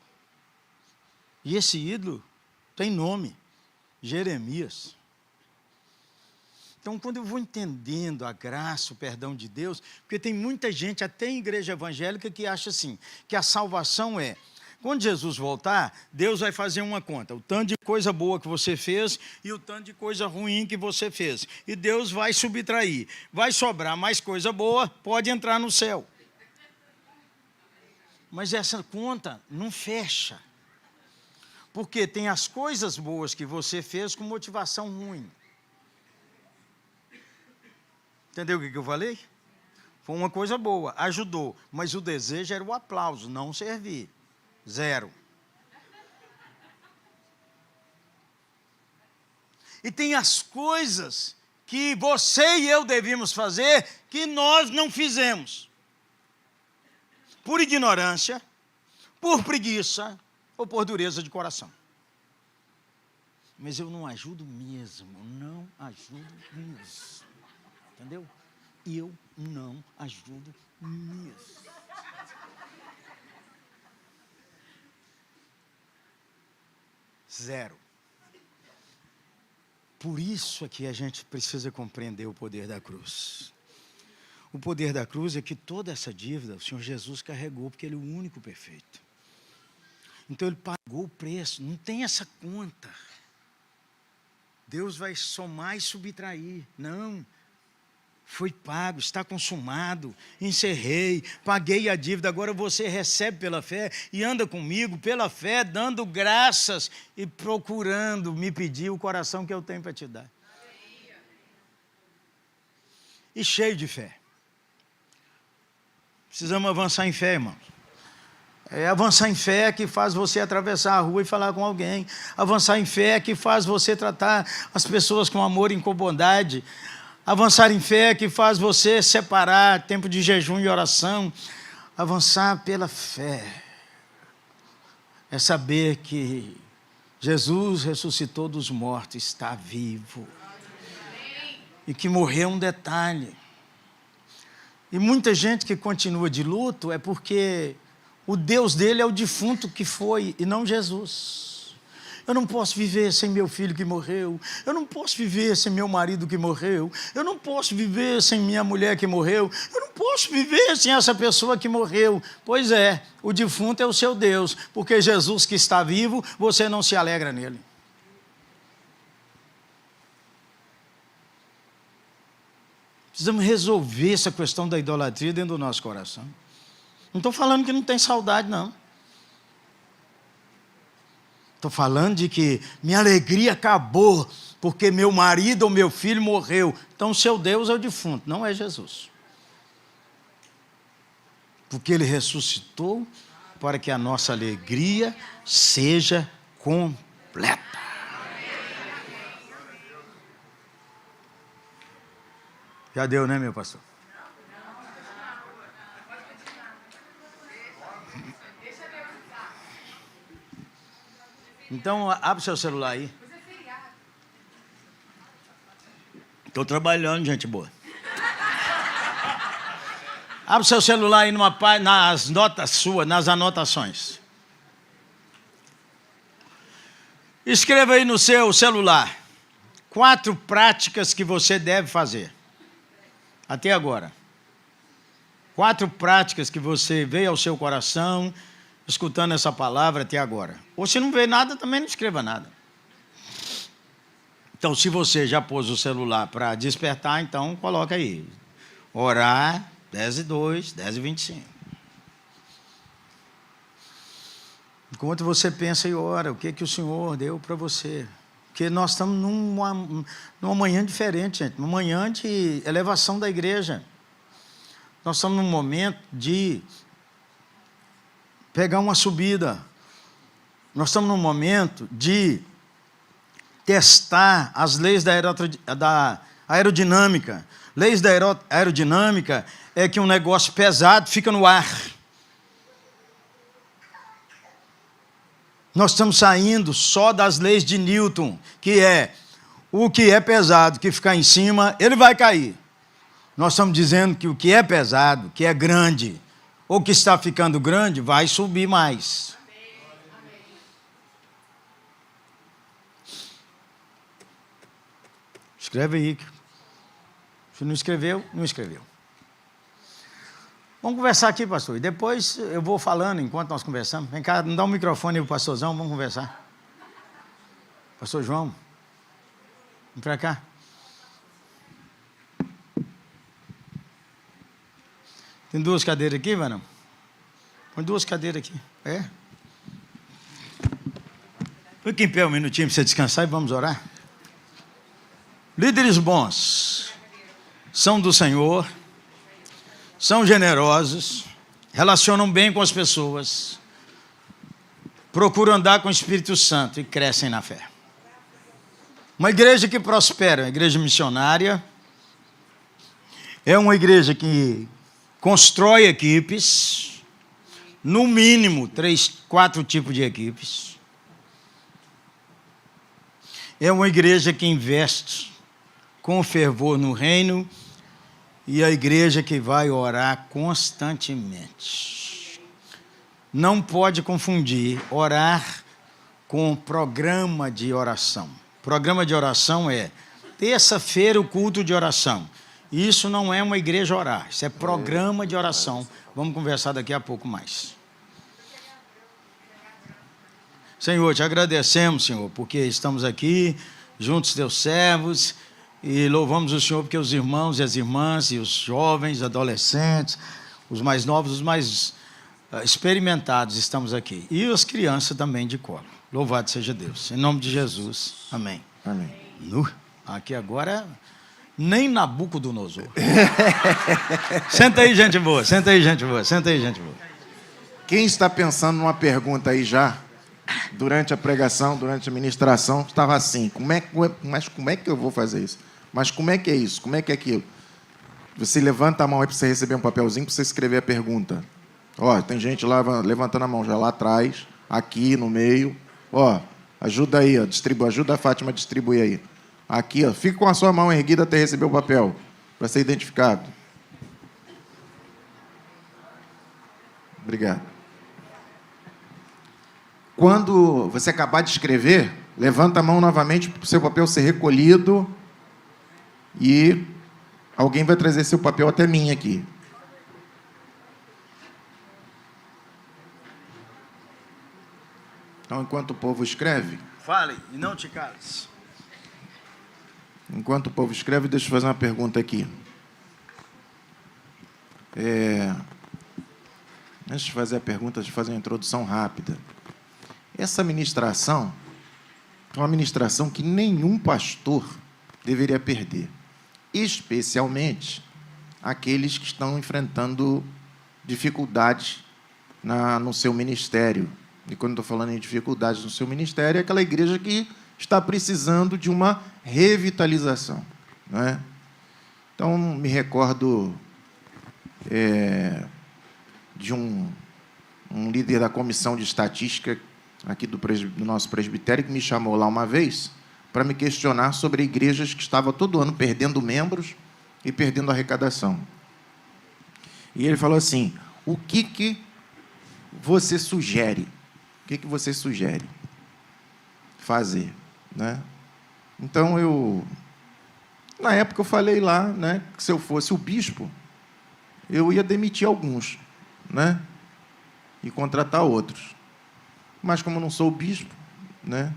[SPEAKER 1] E esse ídolo tem nome, Jeremias. Então, quando eu vou entendendo a graça, o perdão de Deus, porque tem muita gente, até em igreja evangélica, que acha assim, que a salvação é, quando Jesus voltar, Deus vai fazer uma conta, o tanto de coisa boa que você fez e o tanto de coisa ruim que você fez. E Deus vai subtrair, vai sobrar mais coisa boa, pode entrar no céu. Mas essa conta não fecha, porque tem as coisas boas que você fez com motivação ruim. Entendeu o que eu falei? Foi uma coisa boa, ajudou, mas o desejo era o aplauso, não servir. 0. E tem as coisas que você e eu devíamos fazer que nós não fizemos. Por ignorância, por preguiça ou por dureza de coração. Mas eu não ajudo mesmo, não ajudo mesmo. Entendeu? Eu não ajudo mesmo. Zero. Por isso é que a gente precisa compreender o poder da cruz. O poder da cruz é que toda essa dívida o Senhor Jesus carregou, porque Ele é o único perfeito. Então Ele pagou o preço, não tem essa conta. Deus vai somar e subtrair. Não. Foi pago, está consumado, encerrei, paguei a dívida, agora você recebe pela fé e anda comigo pela fé, dando graças e procurando me pedir o coração que eu tenho para te dar. E cheio de fé. Precisamos avançar em fé, irmãos. Avançar em fé que faz você atravessar a rua e falar com alguém. Avançar em fé que faz você tratar as pessoas com amor e com bondade. Avançar em fé que faz você separar tempo de jejum e oração. Avançar pela fé é saber que Jesus ressuscitou dos mortos, está vivo. E que morreu um detalhe. E muita gente que continua de luto é porque o Deus dele é o defunto que foi e não Jesus. Eu não posso viver sem meu filho que morreu. Eu não posso viver sem meu marido que morreu. Eu não posso viver sem minha mulher que morreu. Eu não posso viver sem essa pessoa que morreu. Pois é, o defunto é o seu Deus, porque Jesus que está vivo, você não se alegra nele. Precisamos resolver essa questão da idolatria dentro do nosso coração. Não estou falando que não tem saudade, não. Estou falando de que minha alegria acabou porque meu marido ou meu filho morreu. Então, seu Deus é o defunto, não é Jesus. Porque ele ressuscitou para que a nossa alegria seja completa. Já deu, né, meu pastor? Então, abre seu celular aí. Estou trabalhando, gente boa. Abre seu celular aí nas notas suas, nas anotações. Escreva aí no seu celular 4 práticas que você deve fazer. Até agora. 4 práticas que você veio ao seu coração escutando essa palavra até agora. Ou se não vê nada, também não escreva nada. Então, se você já pôs o celular para despertar, então coloca aí. Orar, 10:02, 10:25. Enquanto você pensa e ora, o que o Senhor deu para você? Porque nós estamos numa manhã diferente, gente. Uma manhã de elevação da igreja. Nós estamos num momento de pegar uma subida. Nós estamos num momento de testar as leis da aerodinâmica. Leis da aerodinâmica é que um negócio pesado fica no ar. Nós estamos saindo só das leis de Newton, que é o que é pesado, que ficar em cima, ele vai cair. Nós estamos dizendo que o que é pesado, que é grande, ou que está ficando grande, vai subir mais. Escreve aí. Se não escreveu, não escreveu. Vamos conversar aqui, pastor. E depois eu vou falando enquanto nós conversamos. Vem cá, não dá um microfone aí para o pastorzão, vamos conversar. Pastor João, vem para cá. Tem 2 cadeiras aqui, varão? Põe 2 cadeiras aqui. Fique em pé um minutinho para você descansar e vamos orar. Líderes bons são do Senhor, são generosos, relacionam bem com as pessoas, procuram andar com o Espírito Santo e crescem na fé. Uma igreja que prospera, uma igreja missionária, é uma igreja que constrói equipes, no mínimo 3, 4 tipos de equipes. É uma igreja que investe com fervor no reino e a igreja que vai orar constantemente. Não pode confundir orar com programa de oração. Programa de oração é terça-feira o culto de oração. Isso não é uma igreja orar, isso é programa de oração. Vamos conversar daqui a pouco mais. Senhor, te agradecemos, Senhor, porque estamos aqui juntos teus servos, e louvamos o Senhor porque os irmãos e as irmãs, e os jovens, adolescentes, os mais novos, os mais experimentados estamos aqui. E as crianças também de colo. Louvado seja Deus. Em nome de Jesus. Amém.
[SPEAKER 3] Amém.
[SPEAKER 1] Aqui agora, nem Nabucodonosor. Senta aí, gente boa. Senta aí, gente boa. Senta aí, gente boa.
[SPEAKER 3] Quem está pensando numa pergunta aí já, durante a pregação, durante a ministração, estava assim, mas como é que eu vou fazer isso? Mas como é que é isso? Como é que é aquilo? Você levanta a mão aí para você receber um papelzinho para você escrever a pergunta. Ó, tem gente lá levantando a mão já lá atrás, aqui no meio. Ó, ajuda aí, ó, ajuda a Fátima a distribuir aí. Aqui, ó, fica com a sua mão erguida até receber o papel, para ser identificado. Obrigado. Quando você acabar de escrever, levanta a mão novamente para o seu papel ser recolhido e alguém vai trazer seu papel até mim aqui. Então, enquanto o povo escreve...
[SPEAKER 1] Fale e não te cales.
[SPEAKER 3] Enquanto o povo escreve, deixa eu fazer uma pergunta aqui. Antes de fazer a pergunta, deixa eu fazer uma introdução rápida. Essa ministração é uma ministração que nenhum pastor deveria perder, especialmente aqueles que estão enfrentando dificuldades no seu ministério. E quando estou falando em dificuldades no seu ministério, é aquela igreja que está precisando de uma revitalização, não é? Então, me recordo de um líder da comissão de estatística aqui do nosso presbitério que me chamou lá uma vez para me questionar sobre igrejas que estavam todo ano perdendo membros e perdendo arrecadação. E ele falou assim, o que você sugere? O que você sugere fazer, né? Então, na época eu falei lá, né, que se eu fosse o bispo, eu ia demitir alguns, né, e contratar outros. Mas como eu não sou o bispo, né,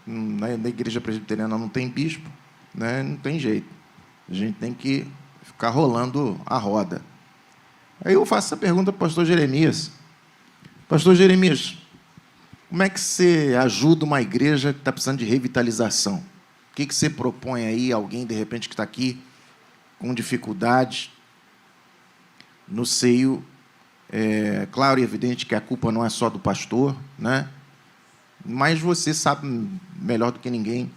[SPEAKER 3] na igreja presbiteriana não tem bispo, né, não tem jeito. A gente tem que ficar rolando a roda. Aí eu faço essa pergunta para o pastor Jeremias. Pastor Jeremias, como é que você ajuda uma igreja que está precisando de revitalização? O que você propõe aí, alguém, de repente, que está aqui com dificuldades no seio? Claro e evidente que a culpa não é só do pastor, né? Mas você sabe melhor do que ninguém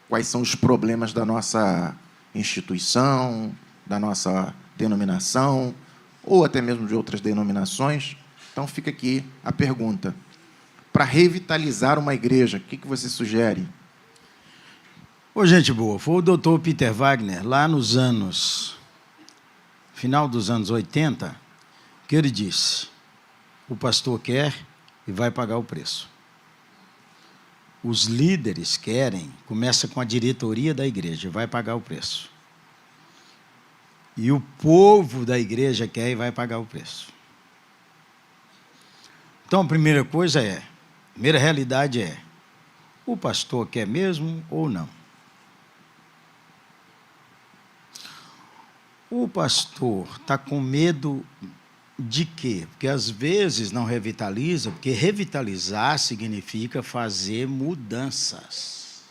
[SPEAKER 3] quais são os problemas da nossa instituição, da nossa denominação, ou até mesmo de outras denominações. Então, fica aqui a pergunta. Para revitalizar uma igreja, o que você sugere?
[SPEAKER 1] Ô, gente boa, foi o doutor Peter Wagner, lá nos final dos anos 80, que ele disse, o pastor quer e vai pagar o preço. Os líderes querem, começa com a diretoria da igreja, vai pagar o preço. E o povo da igreja quer e vai pagar o preço. Então, a primeira coisa a primeira realidade é, o pastor quer mesmo ou não? O pastor está com medo de quê? Porque às vezes não revitaliza, porque revitalizar significa fazer mudanças.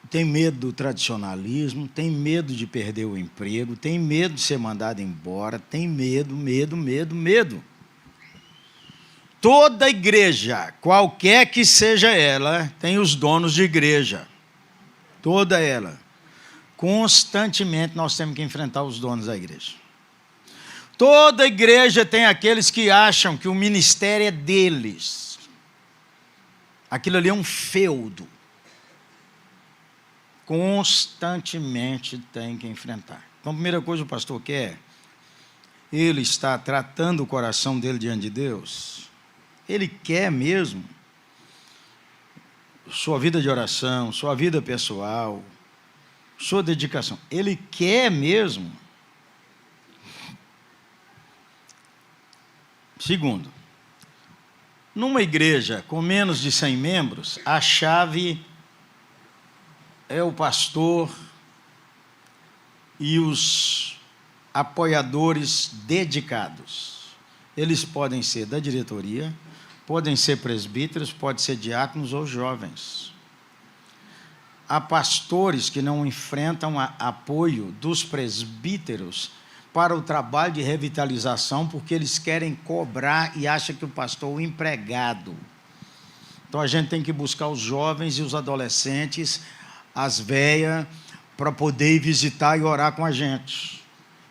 [SPEAKER 1] Tem medo do tradicionalismo, tem medo de perder o emprego, tem medo de ser mandado embora, tem medo. Toda igreja, qualquer que seja ela, tem os donos de igreja. Toda ela. Constantemente nós temos que enfrentar os donos da igreja. Toda igreja tem aqueles que acham que o ministério é deles. Aquilo ali é um feudo. Constantemente tem que enfrentar. Então, a primeira coisa que o pastor quer, ele está tratando o coração dele diante de Deus. Ele quer mesmo sua vida de oração, sua vida pessoal, sua dedicação. Ele quer mesmo. Segundo, Numa igreja com menos de 100 membros, a chave é o pastor e os apoiadores dedicados. Eles podem ser da diretoria, podem ser presbíteros, podem ser diáconos ou jovens. Há pastores que não enfrentam apoio dos presbíteros para o trabalho de revitalização, porque eles querem cobrar e acham que o pastor é o empregado. Então, a gente tem que buscar os jovens e os adolescentes, as véias, para poder ir visitar e orar com a gente.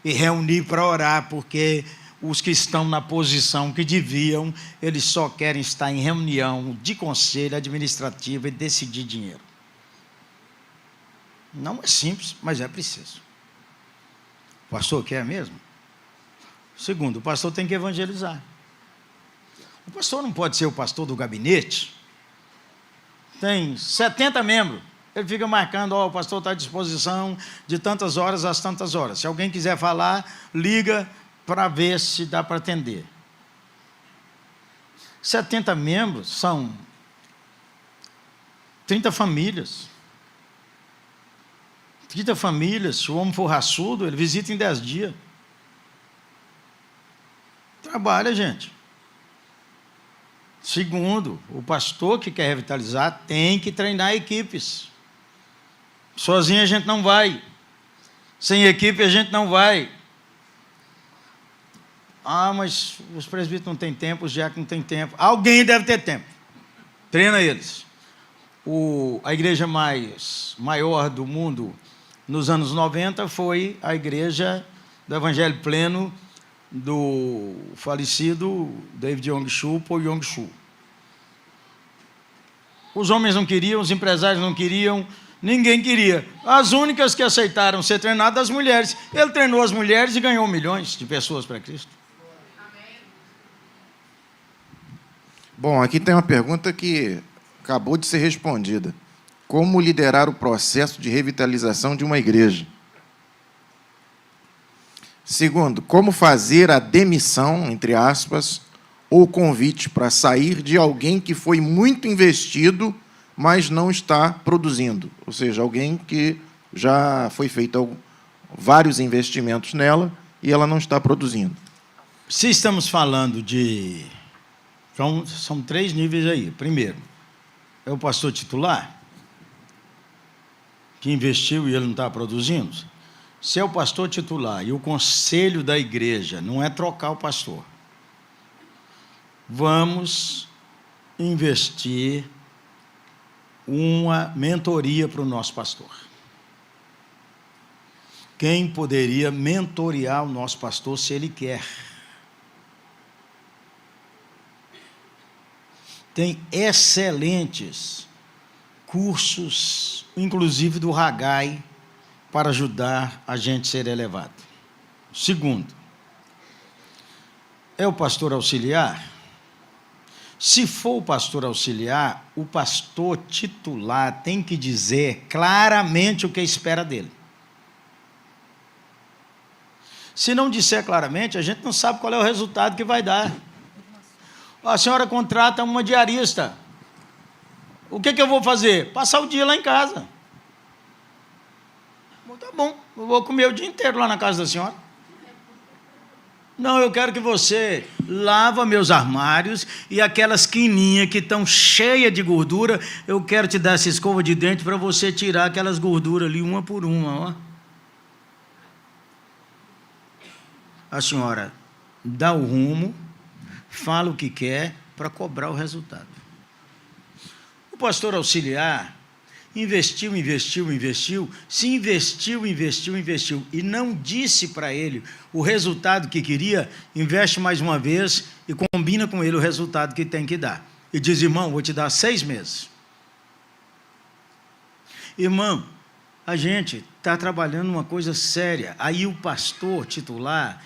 [SPEAKER 1] E reunir para orar, porque os que estão na posição que deviam, eles só querem estar em reunião de conselho administrativo e decidir dinheiro. Não é simples, mas é preciso. O pastor quer mesmo? Segundo, o pastor tem que evangelizar. O pastor não pode ser o pastor do gabinete. Tem 70 membros. Ele fica marcando, o pastor está à disposição de tantas horas às tantas horas. Se alguém quiser falar, liga para ver se dá para atender. 70 membros são 30 famílias. 30 famílias, se o homem for raçudo, ele visita em 10 dias. Trabalha, gente. Segundo, o pastor que quer revitalizar tem que treinar equipes. Sozinho a gente não vai. Sem equipe a gente não vai. Mas os presbíteros não têm tempo, os diáconos não têm tempo. Alguém deve ter tempo. Treina eles. A igreja maior do mundo, nos anos 90, foi a igreja do Evangelho Pleno do falecido David Yong-Soo, Paul Yong-Soo. Os homens não queriam, os empresários não queriam, ninguém queria. As únicas que aceitaram ser treinadas, as mulheres. Ele treinou as mulheres e ganhou milhões de pessoas para Cristo.
[SPEAKER 3] Bom, aqui tem uma pergunta que acabou de ser respondida. Como liderar o processo de revitalização de uma igreja? Segundo, como fazer a demissão, entre aspas, ou convite para sair de alguém que foi muito investido, mas não está produzindo? Ou seja, alguém que já foi feito vários investimentos nela e ela não está produzindo.
[SPEAKER 1] Se estamos falando de... São 3 níveis aí. Primeiro, é o pastor titular, que investiu e ele não está produzindo. Se é o pastor titular e o conselho da igreja não é trocar o pastor, vamos investir uma mentoria para o nosso pastor. Quem poderia mentorear o nosso pastor se ele quer? Tem excelentes cursos, inclusive do Haggai, para ajudar a gente a ser elevado. Segundo, é o pastor auxiliar? Se for o pastor auxiliar, o pastor titular tem que dizer claramente o que espera dele. Se não disser claramente, a gente não sabe qual é o resultado que vai dar. A senhora contrata uma diarista. O que eu vou fazer? Passar o dia lá em casa. Tá bom, eu vou comer o dia inteiro lá na casa da senhora. Não, eu quero que você lava meus armários e aquelas quininhas que estão cheias de gordura, eu quero te dar essa escova de dente para você tirar aquelas gorduras ali uma por uma. Ó. A senhora dá o rumo, fala o que quer para cobrar o resultado. O pastor auxiliar investiu, se investiu e não disse para ele o resultado que queria, investe mais uma vez e combina com ele o resultado que tem que dar. E diz, irmão, vou te dar 6 meses. Irmão, a gente está trabalhando uma coisa séria. Aí o pastor titular,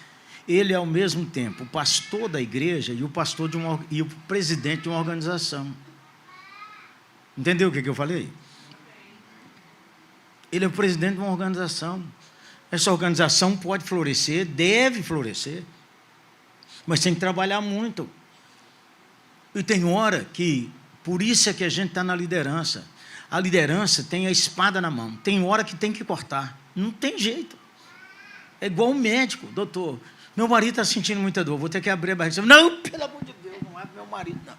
[SPEAKER 1] ele é ao mesmo tempo o pastor da igreja e o presidente de uma organização. Entendeu o que eu falei? Ele é o presidente de uma organização. Essa organização pode florescer, deve florescer, mas tem que trabalhar muito. E tem hora que, por isso é que a gente está na liderança. A liderança tem a espada na mão. Tem hora que tem que cortar. Não tem jeito. É igual um médico. Doutor, meu marido está sentindo muita dor, vou ter que abrir a barriga. Não, pelo amor de Deus, não abre meu marido, não.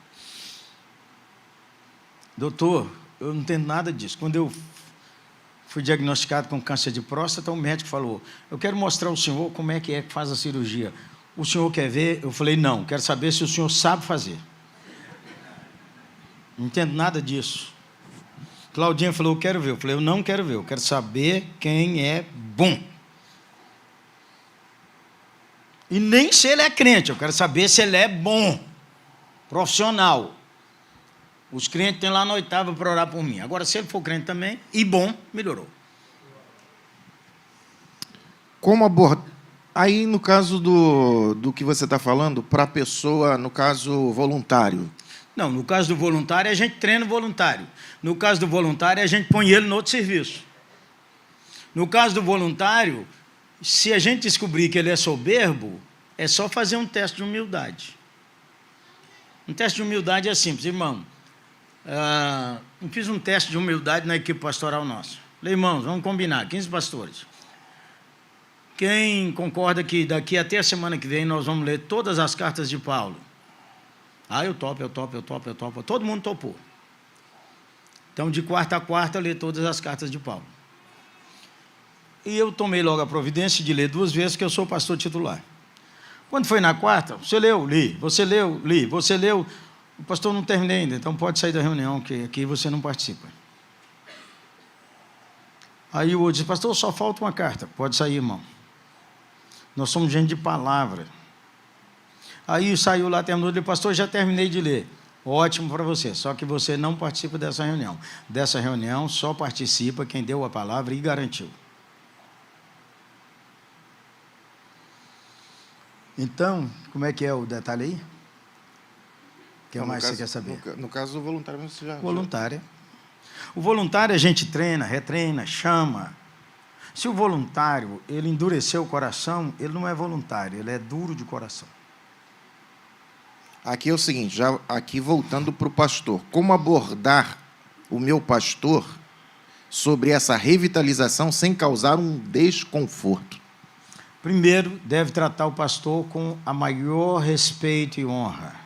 [SPEAKER 1] Doutor, eu não tenho nada disso. Quando eu fui diagnosticado com câncer de próstata, o médico falou, eu quero mostrar ao senhor como é que faz a cirurgia. O senhor quer ver? Eu falei, não, quero saber se o senhor sabe fazer. Não entendo nada disso. Claudinha falou, eu quero ver. Eu falei, eu não quero ver, eu quero saber quem é bom. E nem se ele é crente, eu quero saber se ele é bom, profissional. Os crentes têm lá na oitava para orar por mim. Agora, se ele for crente também, e bom, melhorou.
[SPEAKER 3] Como abordar? Aí, no caso do que você está falando, para a pessoa, no caso, voluntário.
[SPEAKER 1] Não, no caso do voluntário, a gente treina o voluntário. No caso do voluntário, a gente põe ele no outro serviço. No caso do voluntário, se a gente descobrir que ele é soberbo, é só fazer um teste de humildade. Um teste de humildade é simples, irmão. Eu fiz um teste de humildade na equipe pastoral nossa. Falei, irmãos, vamos combinar, 15 pastores. Quem concorda que daqui até a semana que vem nós vamos ler todas as cartas de Paulo? Eu topo. Todo mundo topou. Então, de quarta a quarta, eu li todas as cartas de Paulo. E eu tomei logo a providência de ler 2 vezes, que eu sou pastor titular. Quando foi na quarta, você leu, li, você leu, li, você leu. O pastor não terminei ainda, então pode sair da reunião, que aqui você não participa. Aí o outro disse, pastor, só falta uma carta. Pode sair, irmão. Nós somos gente de palavra. Aí saiu lá, terminou, disse, pastor, já terminei de ler. Ótimo para você, só que você não participa dessa reunião. Dessa reunião só participa quem deu a palavra e garantiu. Então, como é que é o detalhe aí? O que mais você quer saber?
[SPEAKER 3] No caso do voluntário, você já...
[SPEAKER 1] Voluntário. O voluntário a gente treina, retreina, chama. Se o voluntário, ele endureceu o coração, ele não é voluntário, ele é duro de coração.
[SPEAKER 3] Aqui é o seguinte, já aqui voltando para o pastor. Como abordar o meu pastor sobre essa revitalização sem causar um desconforto?
[SPEAKER 1] Primeiro, deve tratar o pastor com a maior respeito e honra.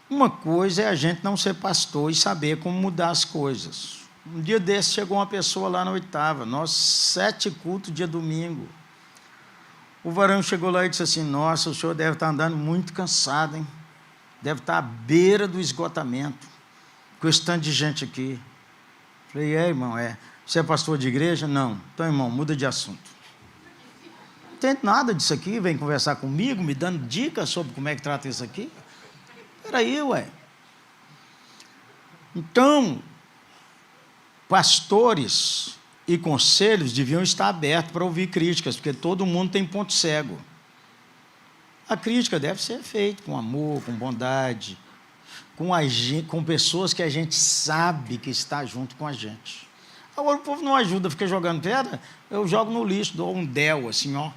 [SPEAKER 1] Uma coisa é a gente não ser pastor e saber como mudar as coisas. Um dia desse chegou uma pessoa lá na oitava, nós 7 cultos, dia domingo. O varão chegou lá e disse assim, nossa, o senhor deve estar andando muito cansado, hein? Deve estar à beira do esgotamento, com esse tanto de gente aqui. Falei, irmão, você é pastor de igreja? Não. Então, irmão, muda de assunto. Não tem nada disso aqui, vem conversar comigo, me dando dicas sobre como é que trata isso aqui. Peraí, Então, pastores e conselhos deviam estar abertos para ouvir críticas, porque todo mundo tem ponto cego. A crítica deve ser feita com amor, com bondade, com pessoas que a gente sabe que está junto com a gente. Agora o povo não ajuda, fica jogando pedra, eu jogo no lixo, dou um del, assim, ó.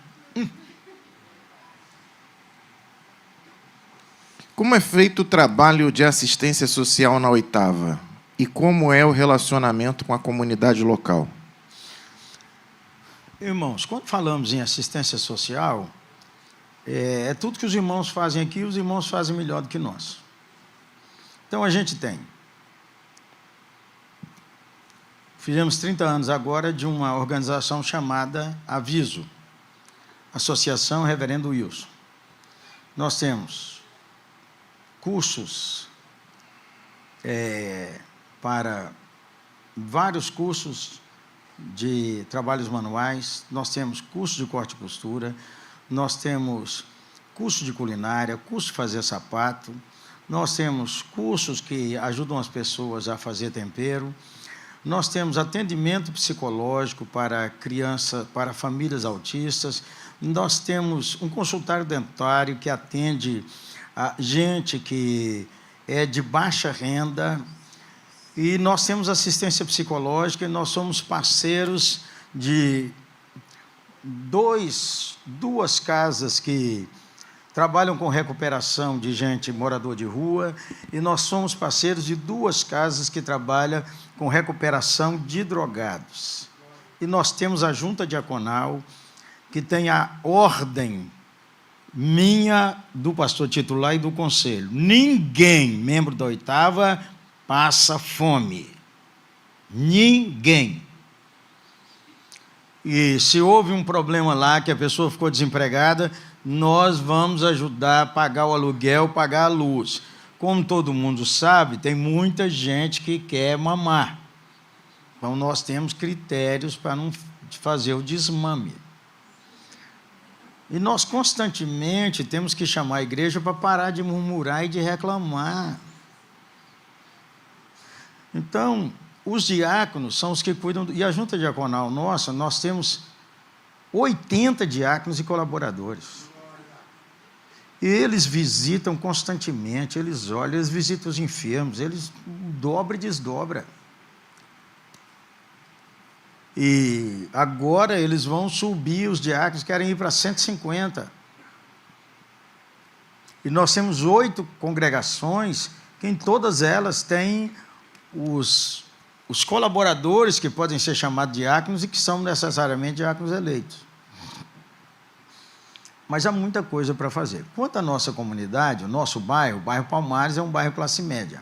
[SPEAKER 3] Como é feito o trabalho de assistência social na oitava? E como é o relacionamento com a comunidade local?
[SPEAKER 1] Irmãos, quando falamos em assistência social, é tudo que os irmãos fazem aqui, os irmãos fazem melhor do que nós. Então, a gente fizemos 30 anos agora de uma organização chamada Aviso, Associação Reverendo Wilson. Nós temos cursos para vários cursos de trabalhos manuais, nós temos curso de corte e costura, nós temos curso de culinária, curso de fazer sapato, nós temos cursos que ajudam as pessoas a fazer tempero, nós temos atendimento psicológico para crianças, para famílias autistas, nós temos um consultório dentário que atende a gente que é de baixa renda, e nós temos assistência psicológica, e nós somos parceiros de duas casas que trabalham com recuperação de gente morador de rua, e nós somos parceiros de 2 casas que trabalham com recuperação de drogados. E nós temos a junta diaconal, que tem a ordem minha, do pastor titular e do conselho. Ninguém, membro da 8ª, passa fome. Ninguém. E se houve um problema lá, que a pessoa ficou desempregada, nós vamos ajudar a pagar o aluguel, pagar a luz. Como todo mundo sabe, tem muita gente que quer mamar. Então, nós temos critérios para não fazer o desmame. E nós constantemente temos que chamar a igreja para parar de murmurar e de reclamar. Então, os diáconos são os que cuidam, e a junta diaconal nossa, nós temos 80 diáconos e colaboradores. E eles visitam constantemente, eles olham, eles visitam os enfermos, eles dobram e desdobram. E agora eles vão subir, os diáconos querem ir para 150. E nós temos 8 congregações, que em todas elas tem os colaboradores que podem ser chamados diáconos e que são necessariamente diáconos eleitos. Mas há muita coisa para fazer. Quanto à nossa comunidade, o nosso bairro, o bairro Palmares, é um bairro classe média.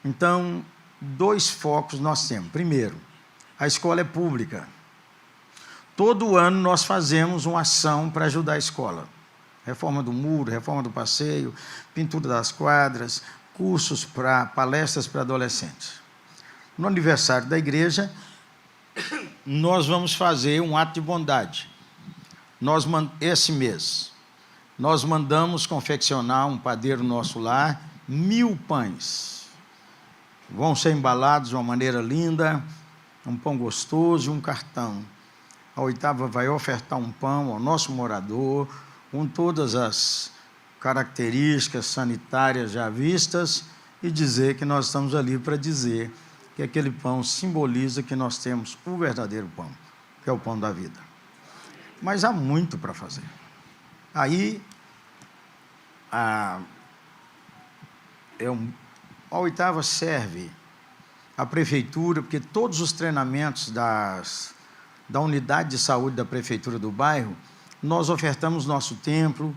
[SPEAKER 1] Então, 2 focos nós temos. Primeiro, a escola é pública. Todo ano nós fazemos uma ação para ajudar a escola. Reforma do muro, reforma do passeio, pintura das quadras, cursos para palestras para adolescentes. No aniversário da igreja, nós vamos fazer um ato de bondade. Esse mês, nós mandamos confeccionar um padeiro nosso lar, 1000 pães. Vão ser embalados de uma maneira linda, um pão gostoso e um cartão. A 8ª vai ofertar um pão ao nosso morador, com todas as características sanitárias já vistas, e dizer que nós estamos ali para dizer que aquele pão simboliza que nós temos o verdadeiro pão, que é o pão da vida. Mas há muito para fazer. Aí, a 8ª serve a prefeitura, porque todos os treinamentos da unidade de saúde da prefeitura do bairro, nós ofertamos nosso templo,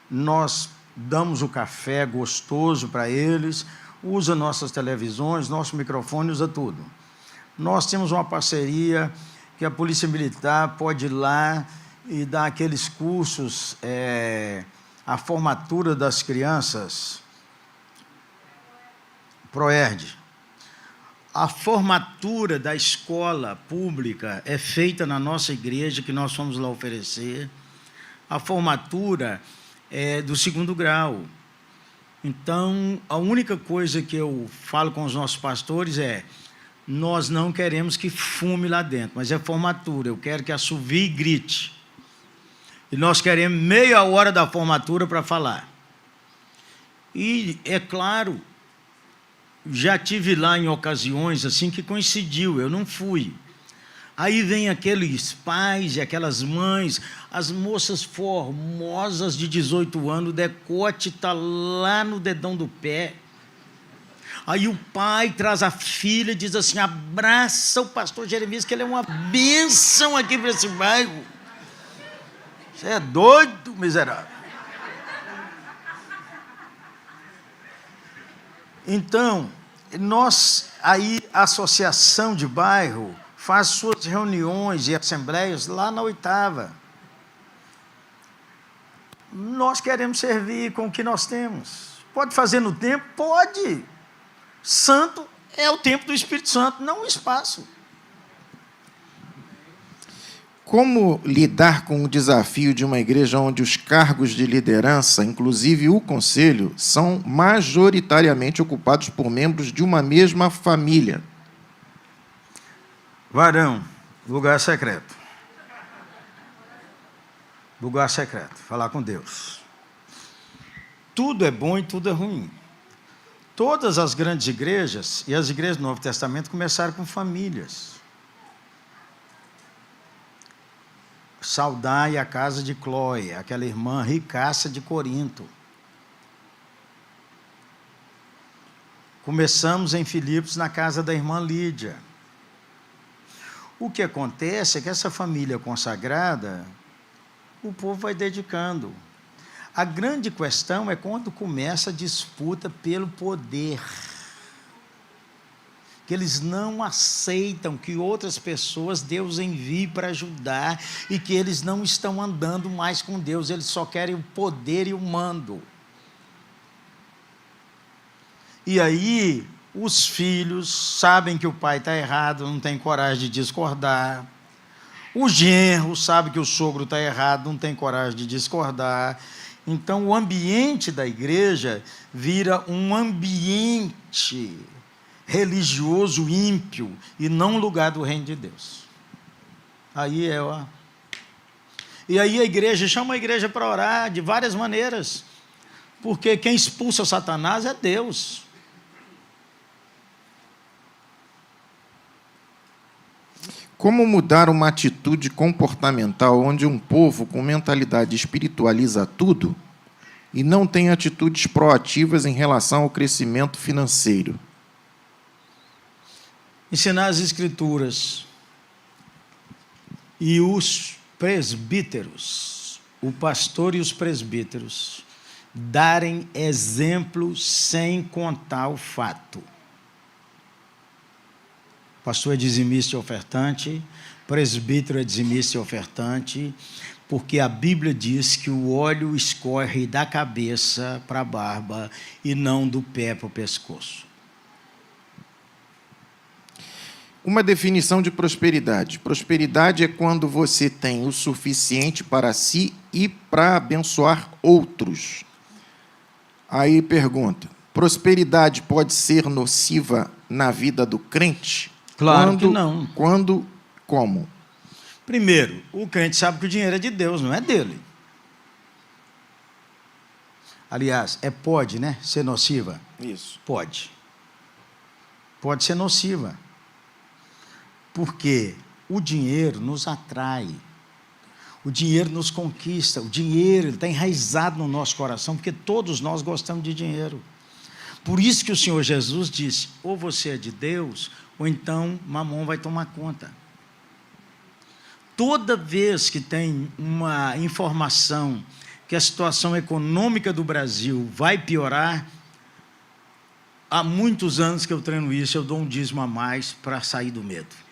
[SPEAKER 1] nós damos o café gostoso para eles, usa nossas televisões, nosso microfone, usa tudo. Nós temos uma parceria que a Polícia Militar pode ir lá e dar aqueles cursos, a formatura das crianças, ProERD. A formatura da escola pública é feita na nossa igreja, que nós fomos lá oferecer. A formatura é do 2º grau. Então, a única coisa que eu falo com os nossos pastores é: nós não queremos que fume lá dentro, mas é formatura, eu quero que assovie e grite. E nós queremos meia hora da formatura para falar. E, é claro, já tive lá em ocasiões assim que coincidiu, eu não fui. Aí vem aqueles pais e aquelas mães, as moças formosas de 18 anos, o decote está lá no dedão do pé. Aí o pai traz a filha e diz assim: abraça o pastor Jeremias, que ele é uma bênção aqui para esse bairro. Você é doido, miserável. Então, a associação de bairro faz suas reuniões e assembleias lá na 8ª. Nós queremos servir com o que nós temos. Pode fazer no tempo? Pode. Santo é o templo do Espírito Santo, não o espaço.
[SPEAKER 3] Como lidar com o desafio de uma igreja onde os cargos de liderança, inclusive o conselho, são majoritariamente ocupados por membros de uma mesma família?
[SPEAKER 1] Varão, lugar secreto. Lugar secreto, falar com Deus. Tudo é bom e tudo é ruim. Todas as grandes igrejas e as igrejas do Novo Testamento começaram com famílias. saudai a casa de Cloé, aquela irmã ricaça de Corinto. Começamos em Filipos na casa da irmã Lídia. O que acontece é que essa família consagrada, o povo vai dedicando. A grande questão é quando começa a disputa pelo poder. Que eles não aceitam que outras pessoas Deus envie para ajudar e que eles não estão andando mais com Deus, eles só querem o poder e o mando. E aí, os filhos sabem que o pai está errado, não tem coragem de discordar. O genro sabe que o sogro está errado, não tem coragem de discordar. Então, o ambiente da igreja vira um ambiente religioso ímpio e não lugar do reino de Deus. E aí a igreja chama a igreja para orar de várias maneiras, porque quem expulsa Satanás é Deus.
[SPEAKER 3] Como mudar uma atitude comportamental onde um povo com mentalidade espiritualiza tudo e não tem atitudes proativas em relação ao crescimento financeiro?
[SPEAKER 1] Ensinar as escrituras e os presbíteros, o pastor e os presbíteros, darem exemplo sem contar o fato. Pastor é dizimista e ofertante, presbítero é dizimista e ofertante, porque a Bíblia diz que o óleo escorre da cabeça para a barba e não do pé para o pescoço.
[SPEAKER 3] Uma definição de prosperidade. Prosperidade é quando você tem o suficiente para si e para abençoar outros. Aí pergunta, prosperidade pode ser nociva na vida do crente?
[SPEAKER 1] Claro que não.
[SPEAKER 3] Quando, como?
[SPEAKER 1] Primeiro, o crente sabe que o dinheiro é de Deus, não é dele. Aliás, pode, né, ser nociva?
[SPEAKER 3] Isso.
[SPEAKER 1] Pode. Pode ser nociva. Porque o dinheiro nos atrai. O dinheiro nos conquista. O dinheiro está enraizado no nosso coração, porque todos nós gostamos de dinheiro. Por isso que o Senhor Jesus disse, ou você é de Deus, ou então Mamon vai tomar conta. Toda vez que tem uma informação que a situação econômica do Brasil vai piorar, há muitos anos que eu treino isso, eu dou um dízimo a mais para sair do medo.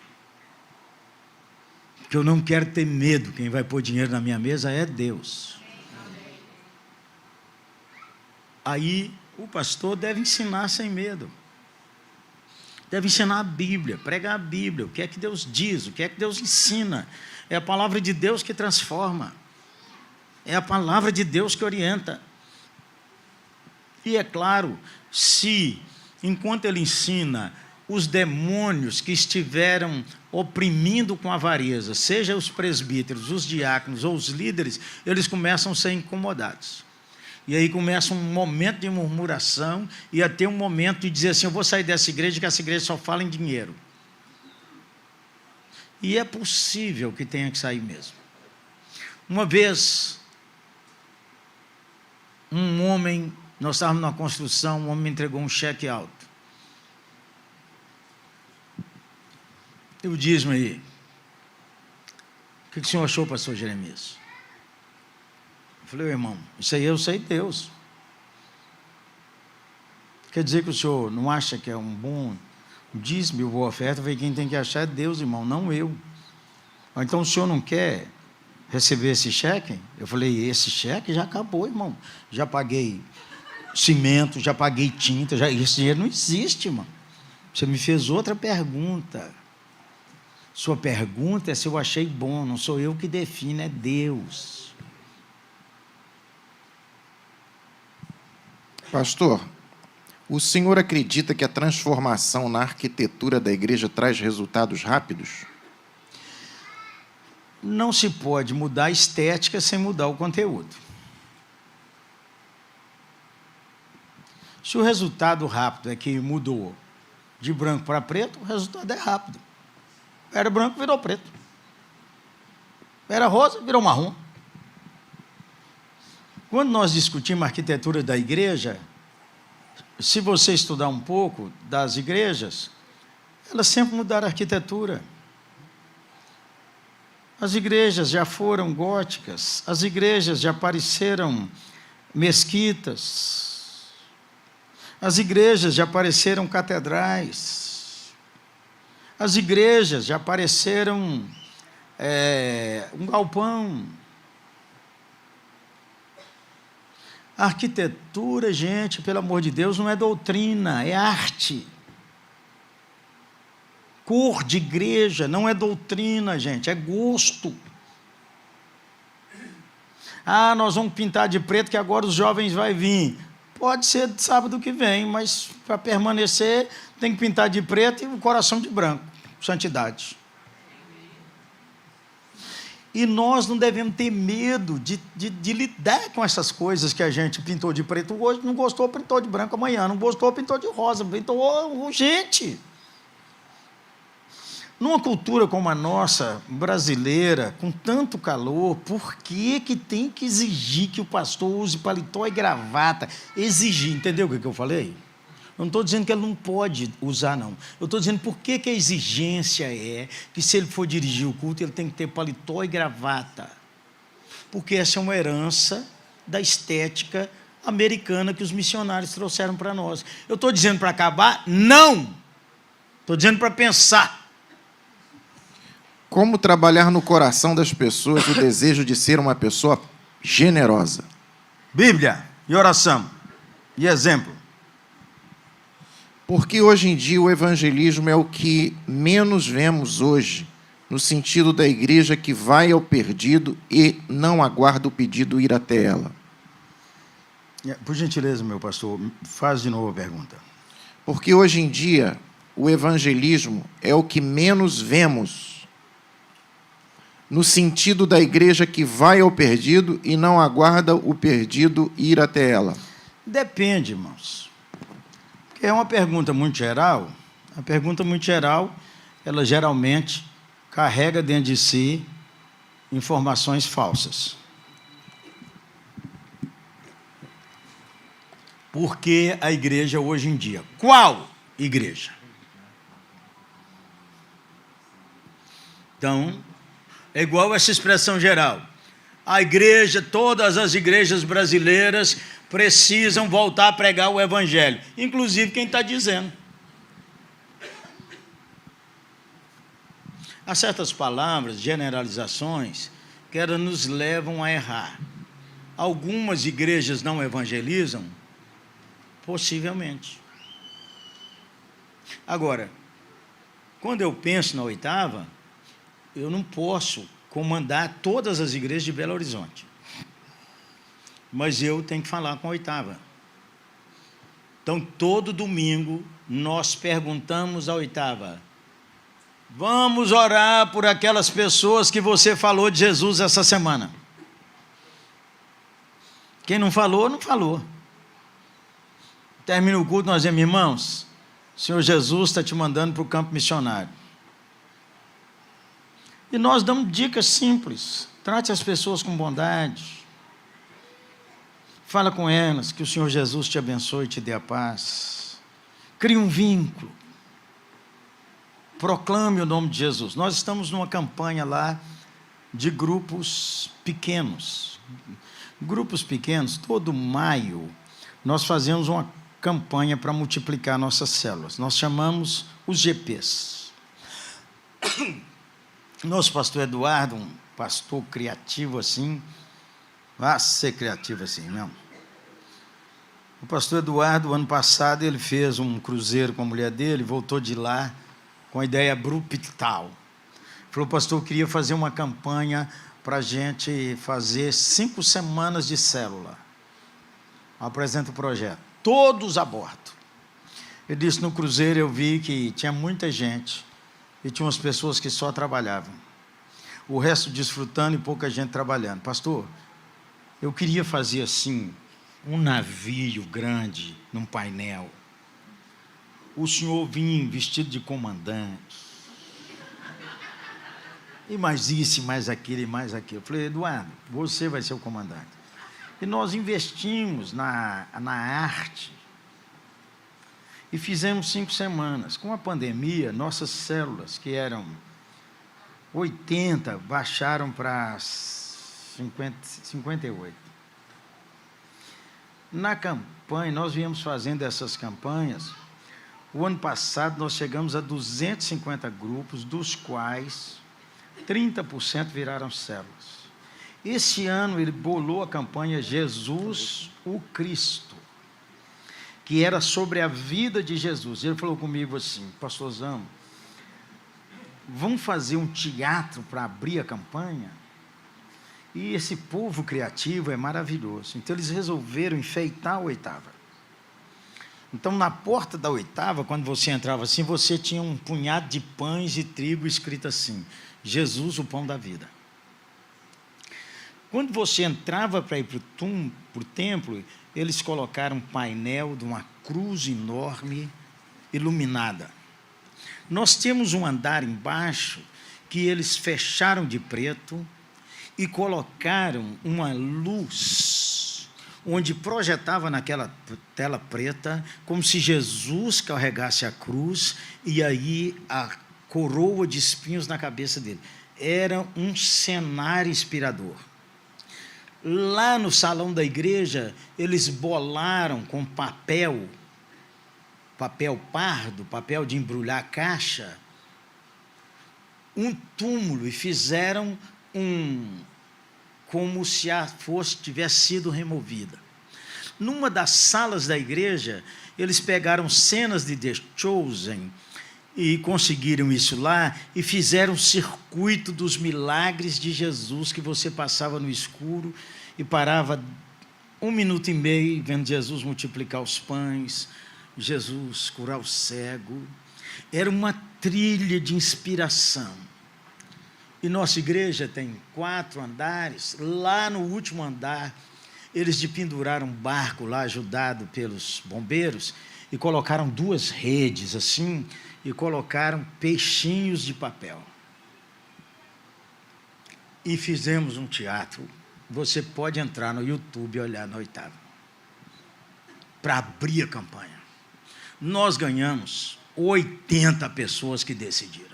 [SPEAKER 1] Porque eu não quero ter medo, quem vai pôr dinheiro na minha mesa é Deus. Aí o pastor deve ensinar sem medo. Deve ensinar a Bíblia, pregar a Bíblia, o que é que Deus diz, o que é que Deus ensina. É a palavra de Deus que transforma. É a palavra de Deus que orienta. E é claro, se, enquanto ele ensina, os demônios que estiveram oprimindo com avareza, seja os presbíteros, os diáconos ou os líderes, eles começam a ser incomodados. E aí começa um momento de murmuração e até um momento de dizer assim, eu vou sair dessa igreja, que essa igreja só fala em dinheiro. E é possível que tenha que sair mesmo. Uma vez, um homem, nós estávamos na construção, um homem me entregou um cheque alto. E o dízimo aí. O que o senhor achou, pastor Jeremias? Eu falei, irmão, isso aí eu sei Deus. Quer dizer que o senhor não acha que é um bom dízimo e boa oferta? Eu falei, quem tem que achar é Deus, irmão, não eu. Ou então o senhor não quer receber esse cheque? Eu falei, esse cheque já acabou, irmão. Já paguei cimento, já paguei tinta, esse dinheiro não existe, irmão. Você me fez outra pergunta. Sua pergunta é se eu achei bom, não sou eu que defino, é Deus.
[SPEAKER 3] Pastor, o senhor acredita que a transformação na arquitetura da igreja traz resultados rápidos?
[SPEAKER 1] Não se pode mudar a estética sem mudar o conteúdo. Se o resultado rápido é que mudou de branco para preto, o resultado é rápido. Era branco, virou preto. Era rosa, virou marrom. Quando nós discutimos a arquitetura da igreja, se você estudar um pouco das igrejas, elas sempre mudaram a arquitetura. As igrejas já foram góticas, as igrejas já apareceram mesquitas, as igrejas já apareceram catedrais, as igrejas já apareceram um galpão. A arquitetura, gente, pelo amor de Deus, não é doutrina, é arte. Cor de igreja não é doutrina, gente, é gosto. Ah, nós vamos pintar de preto que agora os jovens vão vir. Pode ser sábado que vem, mas para permanecer tem que pintar de preto e o coração de branco. Santidade. E nós não devemos ter medo de lidar com essas coisas que a gente pintou de preto hoje, não gostou, pintou de branco amanhã, não gostou, pintou de rosa, pintou... Gente! Numa cultura como a nossa, brasileira, com tanto calor, por que tem que exigir que o pastor use paletó e gravata? Exigir, entendeu o que eu falei? Eu não estou dizendo que ele não pode usar, não. Eu estou dizendo por que a exigência é que, se ele for dirigir o culto, ele tem que ter paletó e gravata. Porque essa é uma herança da estética americana que os missionários trouxeram para nós. Eu estou dizendo para acabar? Não! Estou dizendo para pensar.
[SPEAKER 3] Como trabalhar no coração das pessoas o desejo de ser uma pessoa generosa?
[SPEAKER 1] Bíblia e oração e exemplo.
[SPEAKER 3] Porque hoje em dia o evangelismo é o que menos vemos hoje, no sentido da igreja que vai ao perdido e não aguarda o pedido ir até ela.
[SPEAKER 1] Por gentileza, meu pastor, faz de novo a pergunta.
[SPEAKER 3] Porque hoje em dia o evangelismo é o que menos vemos, no sentido da igreja que vai ao perdido e não aguarda o perdido ir até ela.
[SPEAKER 1] Depende, irmãos. Porque é uma pergunta muito geral. A pergunta muito geral, ela geralmente carrega dentro de si informações falsas. Por que a igreja hoje em dia? Qual igreja? Então, é igual essa expressão geral. A igreja, todas as igrejas brasileiras precisam voltar a pregar o evangelho. Inclusive quem está dizendo. Há certas palavras, generalizações, que elas nos levam a errar. Algumas igrejas não evangelizam? Possivelmente. Agora, quando eu penso na oitava, eu não posso comandar todas as igrejas de Belo Horizonte. Mas eu tenho que falar com a oitava. Então, todo domingo, nós perguntamos à oitava: vamos orar por aquelas pessoas que você falou de Jesus essa semana. Quem não falou, não falou. Termina o culto, nós dizemos: irmãos, o Senhor Jesus está te mandando para o campo missionário. E nós damos dicas simples. Trate as pessoas com bondade. Fala com elas que o Senhor Jesus te abençoe e te dê a paz. Crie um vínculo. Proclame o nome de Jesus. Nós estamos numa campanha lá de grupos pequenos. Grupos pequenos, todo maio, nós fazemos uma campanha para multiplicar nossas células. Nós chamamos os GPs. Nosso pastor Eduardo, um pastor criativo assim, vai ser criativo assim, não? O pastor Eduardo, ano passado, ele fez um cruzeiro com a mulher dele, voltou de lá com a ideia brutal. Falou: pastor, eu queria fazer uma campanha para a gente fazer 5 semanas de célula. Apresenta o projeto. Todos a bordo. Ele disse: no cruzeiro eu vi que tinha muita gente e tinha umas pessoas que só trabalhavam. O resto desfrutando e pouca gente trabalhando. Pastor, eu queria fazer assim, um navio grande, num painel. O senhor vinha vestido de comandante. E mais isso, e mais aquilo, e mais aquilo. Eu falei, Eduardo, você vai ser o comandante. E nós investimos na arte. E fizemos 5 semanas. Com a pandemia, nossas células, que eram 80, baixaram para 58. Na campanha, nós viemos fazendo essas campanhas. O ano passado, nós chegamos a 250 grupos, dos quais 30% viraram células. Esse ano, ele bolou a campanha Jesus, o Cristo, que era sobre a vida de Jesus. Ele falou comigo assim, pastorzão, vamos fazer um teatro para abrir a campanha? E esse povo criativo é maravilhoso. Então, eles resolveram enfeitar a 8ª. Então, na porta da 8ª, quando você entrava assim, você tinha um punhado de pães e trigo escrito assim, Jesus, o pão da vida. Quando você entrava para ir para o templo, eles colocaram um painel de uma cruz enorme, iluminada. Nós temos um andar embaixo, que eles fecharam de preto, e colocaram uma luz, onde projetava naquela tela preta, como se Jesus carregasse a cruz, e aí a coroa de espinhos na cabeça dele. Era um cenário inspirador. Lá no salão da igreja, eles bolaram com papel pardo, papel de embrulhar caixa, um túmulo, e fizeram como se a fosse tivesse sido removida. Numa das salas da igreja, eles pegaram cenas de The Chosen, e conseguiram isso lá, e fizeram um circuito dos milagres de Jesus, que você passava no escuro, e parava 1 minuto e meio, vendo Jesus multiplicar os pães, Jesus curar o cego. Era uma trilha de inspiração. E nossa igreja tem 4 andares. Lá no último andar, eles penduraram um barco lá, ajudado pelos bombeiros, e colocaram 2 redes assim, e colocaram peixinhos de papel. E fizemos um teatro. Você pode entrar no YouTube e olhar na 8ª, para abrir a campanha. Nós ganhamos 80 pessoas que decidiram.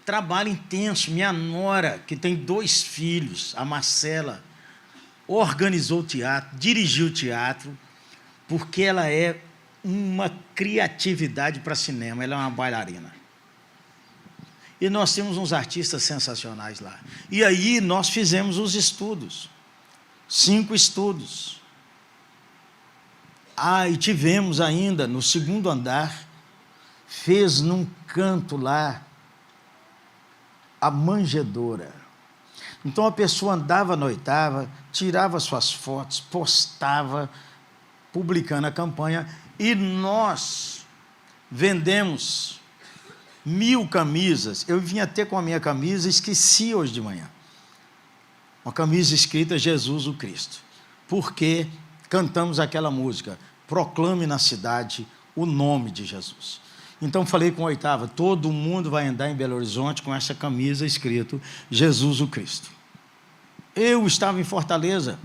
[SPEAKER 1] Trabalho intenso. Minha nora, que tem 2 filhos, a Marcela, organizou o teatro, dirigiu o teatro, porque ela é uma criatividade para cinema, ela é uma bailarina. E nós temos uns artistas sensacionais lá. E aí nós fizemos os estudos, 5 estudos. E tivemos ainda, no 2º andar, fez num canto lá, a manjedoura. Então a pessoa andava na 8ª, tirava suas fotos, postava, publicando a campanha, e nós vendemos 1000 camisas. Eu vim até com a minha camisa, esqueci hoje de manhã. Uma camisa escrita Jesus o Cristo. Porque cantamos aquela música, proclame na cidade o nome de Jesus. Então falei com a 8ª, todo mundo vai andar em Belo Horizonte com essa camisa escrito Jesus o Cristo. Eu estava em Fortaleza,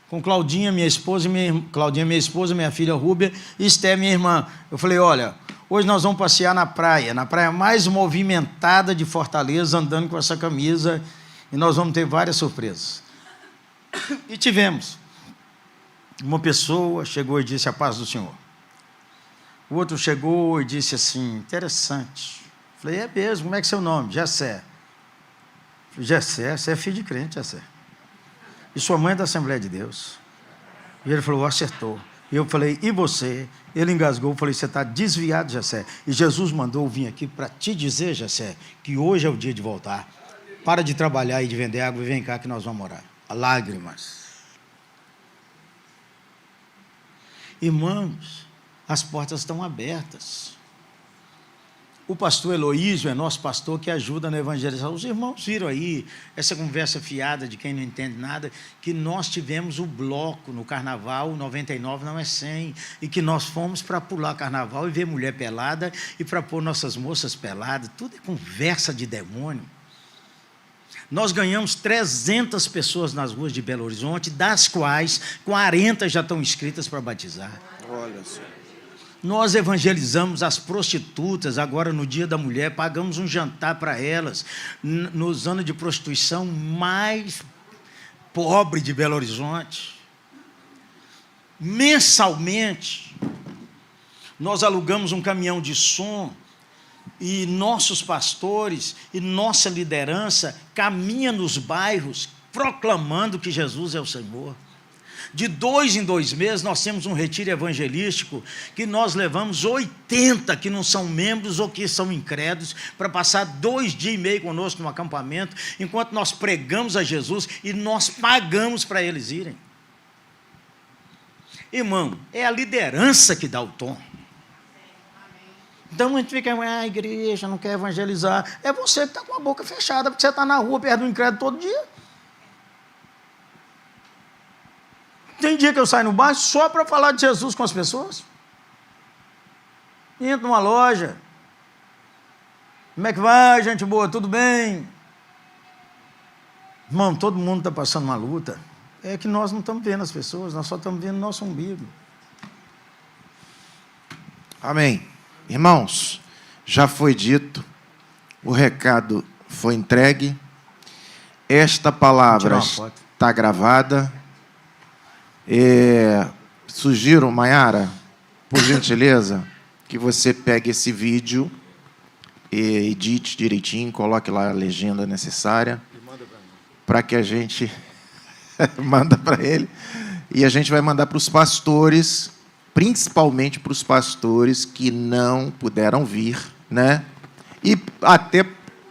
[SPEAKER 1] com Claudinha, minha esposa, minha filha Rúbia, e Esté, minha irmã. Eu falei, olha, hoje nós vamos passear na praia mais movimentada de Fortaleza, andando com essa camisa, e nós vamos ter várias surpresas. E tivemos. Uma pessoa chegou e disse, a paz do Senhor. O outro chegou e disse assim, interessante. Falei, é mesmo, como é que é seu nome? Jessé. Falei, Jessé, você é filho de crente, Jessé. E sua mãe é da Assembleia de Deus. E ele falou, acertou. E eu falei, e você? Ele engasgou, eu falei, você está desviado, Jessé. E Jesus mandou eu vir aqui para te dizer, Jessé, que hoje é o dia de voltar. Para de trabalhar e de vender água e vem cá que nós vamos orar. Lágrimas. Irmãos, as portas estão abertas. O pastor Heloísio é nosso pastor que ajuda na evangelização. Os irmãos viram aí essa conversa fiada de quem não entende nada, que nós tivemos o bloco no carnaval, 99 não é 100, e que nós fomos para pular carnaval e ver mulher pelada e para pôr nossas moças peladas. Tudo é conversa de demônio. Nós ganhamos 300 pessoas nas ruas de Belo Horizonte, das quais 40 já estão inscritas para batizar.
[SPEAKER 3] Olha só.
[SPEAKER 1] Nós evangelizamos as prostitutas, agora no Dia da Mulher, pagamos um jantar para elas, nos anos de prostituição mais pobre de Belo Horizonte. Mensalmente, nós alugamos um caminhão de som e nossos pastores e nossa liderança caminha nos bairros proclamando que Jesus é o Senhor. De 2 em 2 meses, nós temos um retiro evangelístico que nós levamos 80 que não são membros ou que são incrédulos para passar 2 dias e meio conosco no acampamento, enquanto nós pregamos a Jesus e nós pagamos para eles irem. Irmão, é a liderança que dá o tom. Então a gente fica, a igreja não quer evangelizar. É você que está com a boca fechada, porque você está na rua perto do incrédulo todo dia. Tem dia que eu saio no bairro só para falar de Jesus com as pessoas. Entro numa loja. Como é que vai, gente boa? Tudo bem? Irmão, todo mundo está passando uma luta. É que nós não estamos vendo as pessoas, nós só estamos vendo nosso umbigo.
[SPEAKER 3] Amém. Irmãos, já foi dito, o recado foi entregue, esta palavra está gravada. Sugiro, Maiara, por gentileza, que você pegue esse vídeo, edite direitinho, coloque lá a legenda necessária, para que a gente manda para ele, e a gente vai mandar para os pastores, principalmente para os pastores que não puderam vir, né? E até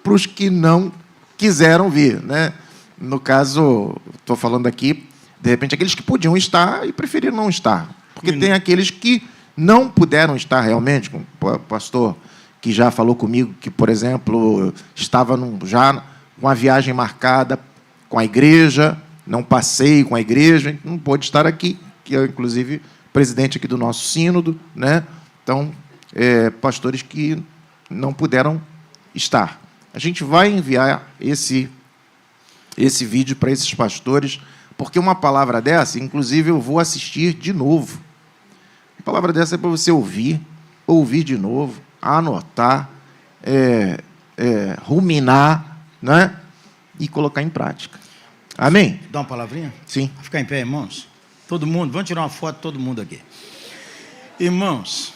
[SPEAKER 3] para os que não quiseram vir, né? No caso, estou falando aqui, de repente, aqueles que podiam estar e preferiram não estar. Porque tem aqueles que não puderam estar realmente, como o pastor que já falou comigo, que, por exemplo, estava já com a viagem marcada com a igreja, não passei com a igreja, não pôde estar aqui, que é, inclusive, presidente aqui do nosso sínodo, né? Então, pastores que não puderam estar. A gente vai enviar esse vídeo para esses pastores, porque uma palavra dessa, inclusive, eu vou assistir de novo. Uma palavra dessa é para você ouvir de novo, anotar, ruminar, né? E colocar em prática. Amém?
[SPEAKER 1] Dá uma palavrinha?
[SPEAKER 3] Sim.
[SPEAKER 1] Vou ficar em pé, irmãos? Todo mundo, vamos tirar uma foto, todo mundo aqui. Irmãos,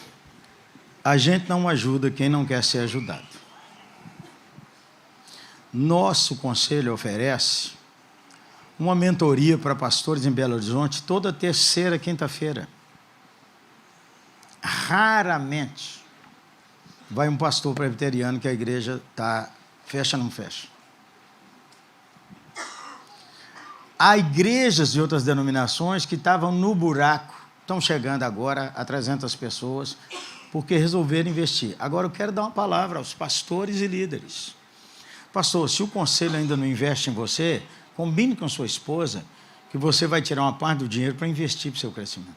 [SPEAKER 1] a gente não ajuda quem não quer ser ajudado. Nosso conselho oferece uma mentoria para pastores em Belo Horizonte toda terceira, quinta-feira. Raramente vai um pastor presbiteriano que a igreja está fecha ou não fecha. Há igrejas de outras denominações que estavam no buraco, estão chegando agora a 300 pessoas, porque resolveram investir. Agora eu quero dar uma palavra aos pastores e líderes. Pastor, se o conselho ainda não investe em você, combine com sua esposa que você vai tirar uma parte do dinheiro para investir para o seu crescimento.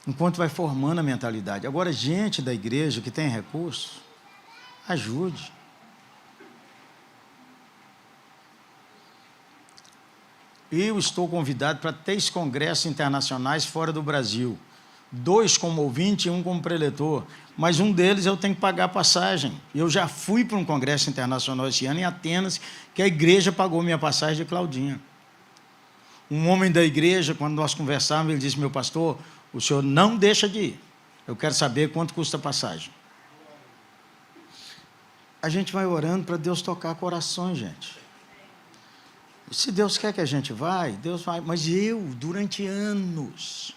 [SPEAKER 1] Enquanto vai formando a mentalidade. Agora, gente da igreja que tem recursos, ajude. Eu estou convidado para 3 congressos internacionais fora do Brasil. 2 como ouvinte e 1 como preletor. Mas um deles eu tenho que pagar a passagem. Eu já fui para um congresso internacional esse ano em Atenas, que a igreja pagou minha passagem de Claudinha. Um homem da igreja, quando nós conversávamos, ele disse, meu pastor, o senhor não deixa de ir. Eu quero saber quanto custa a passagem. A gente vai orando para Deus tocar corações, gente. Se Deus quer que a gente vai, Deus vai. Mas eu, durante anos,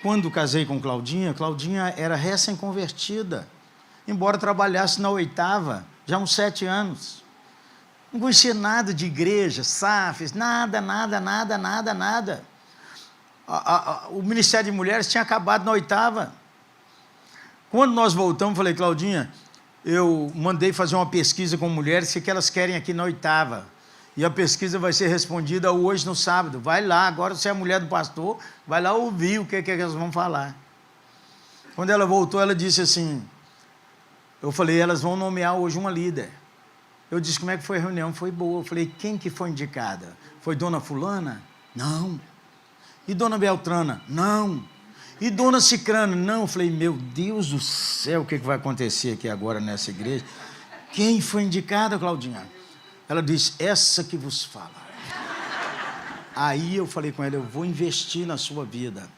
[SPEAKER 1] quando casei com Claudinha, Claudinha era recém-convertida, embora trabalhasse na 8ª, já há uns 7 anos. Não conhecia nada de igreja, SAFs, nada. O Ministério de Mulheres tinha acabado na 8ª. Quando nós voltamos, falei, Claudinha, eu mandei fazer uma pesquisa com mulheres que elas querem aqui na 8ª. E a pesquisa vai ser respondida hoje, no sábado. Vai lá, agora você é a mulher do pastor, vai lá ouvir o que elas vão falar. Quando ela voltou, ela disse assim, eu falei, elas vão nomear hoje uma líder. Eu disse, como é que foi a reunião? Foi boa. Eu falei, quem que foi indicada? Foi dona fulana? Não. E dona Beltrana? Não. E dona Cicrana? Não. Eu falei, meu Deus do céu, o que vai acontecer aqui agora nessa igreja? Quem foi indicada, Claudinha? Ela disse, essa que vos fala. Aí eu falei com ela, eu vou investir na sua vida.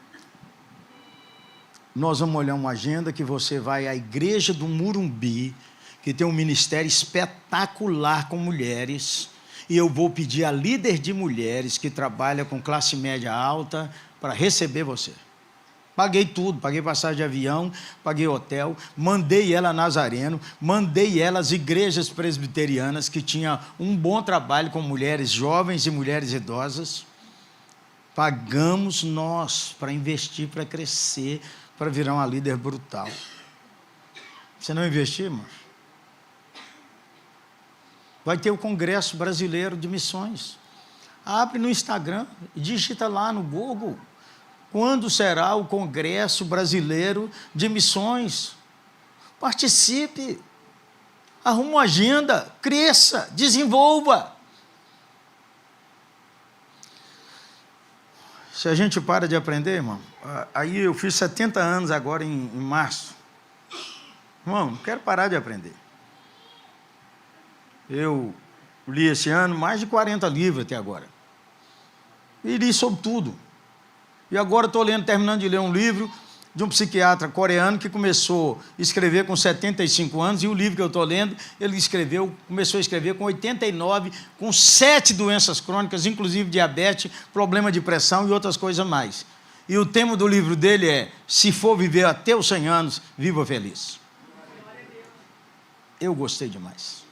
[SPEAKER 1] Nós vamos olhar uma agenda que você vai à igreja do Murumbi, que tem um ministério espetacular com mulheres, e eu vou pedir a líder de mulheres que trabalha com classe média alta para receber você. Paguei tudo, paguei passagem de avião, paguei hotel, mandei ela a Nazareno, mandei ela às igrejas presbiterianas que tinham um bom trabalho com mulheres jovens e mulheres idosas. Pagamos nós para investir, para crescer, para virar uma líder brutal. Você não investiu, irmão? Vai ter o Congresso Brasileiro de Missões. Abre no Instagram, digita lá no Google. Quando será o Congresso Brasileiro de Missões? Participe. Arruma uma agenda, cresça, desenvolva. Se a gente para de aprender, irmão, aí eu fiz 70 anos agora em março. Irmão, não quero parar de aprender. Eu li esse ano mais de 40 livros até agora. E li sobre tudo. E agora estou terminando de ler um livro de um psiquiatra coreano que começou a escrever com 75 anos, e o livro que eu estou lendo, ele começou a escrever com 89, com 7 doenças crônicas, inclusive diabetes, problema de pressão e outras coisas mais. E o tema do livro dele é, se for viver até os 100 anos, viva feliz. Eu gostei demais.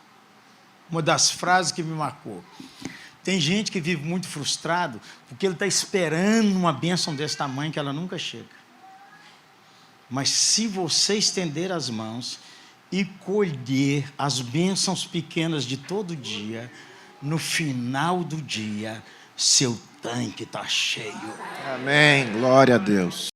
[SPEAKER 1] Uma das frases que me marcou. Tem gente que vive muito frustrado porque ele está esperando uma bênção desse tamanho que ela nunca chega. Mas se você estender as mãos e colher as bênçãos pequenas de todo dia, no final do dia, seu tanque está cheio.
[SPEAKER 3] Amém. Glória a Deus.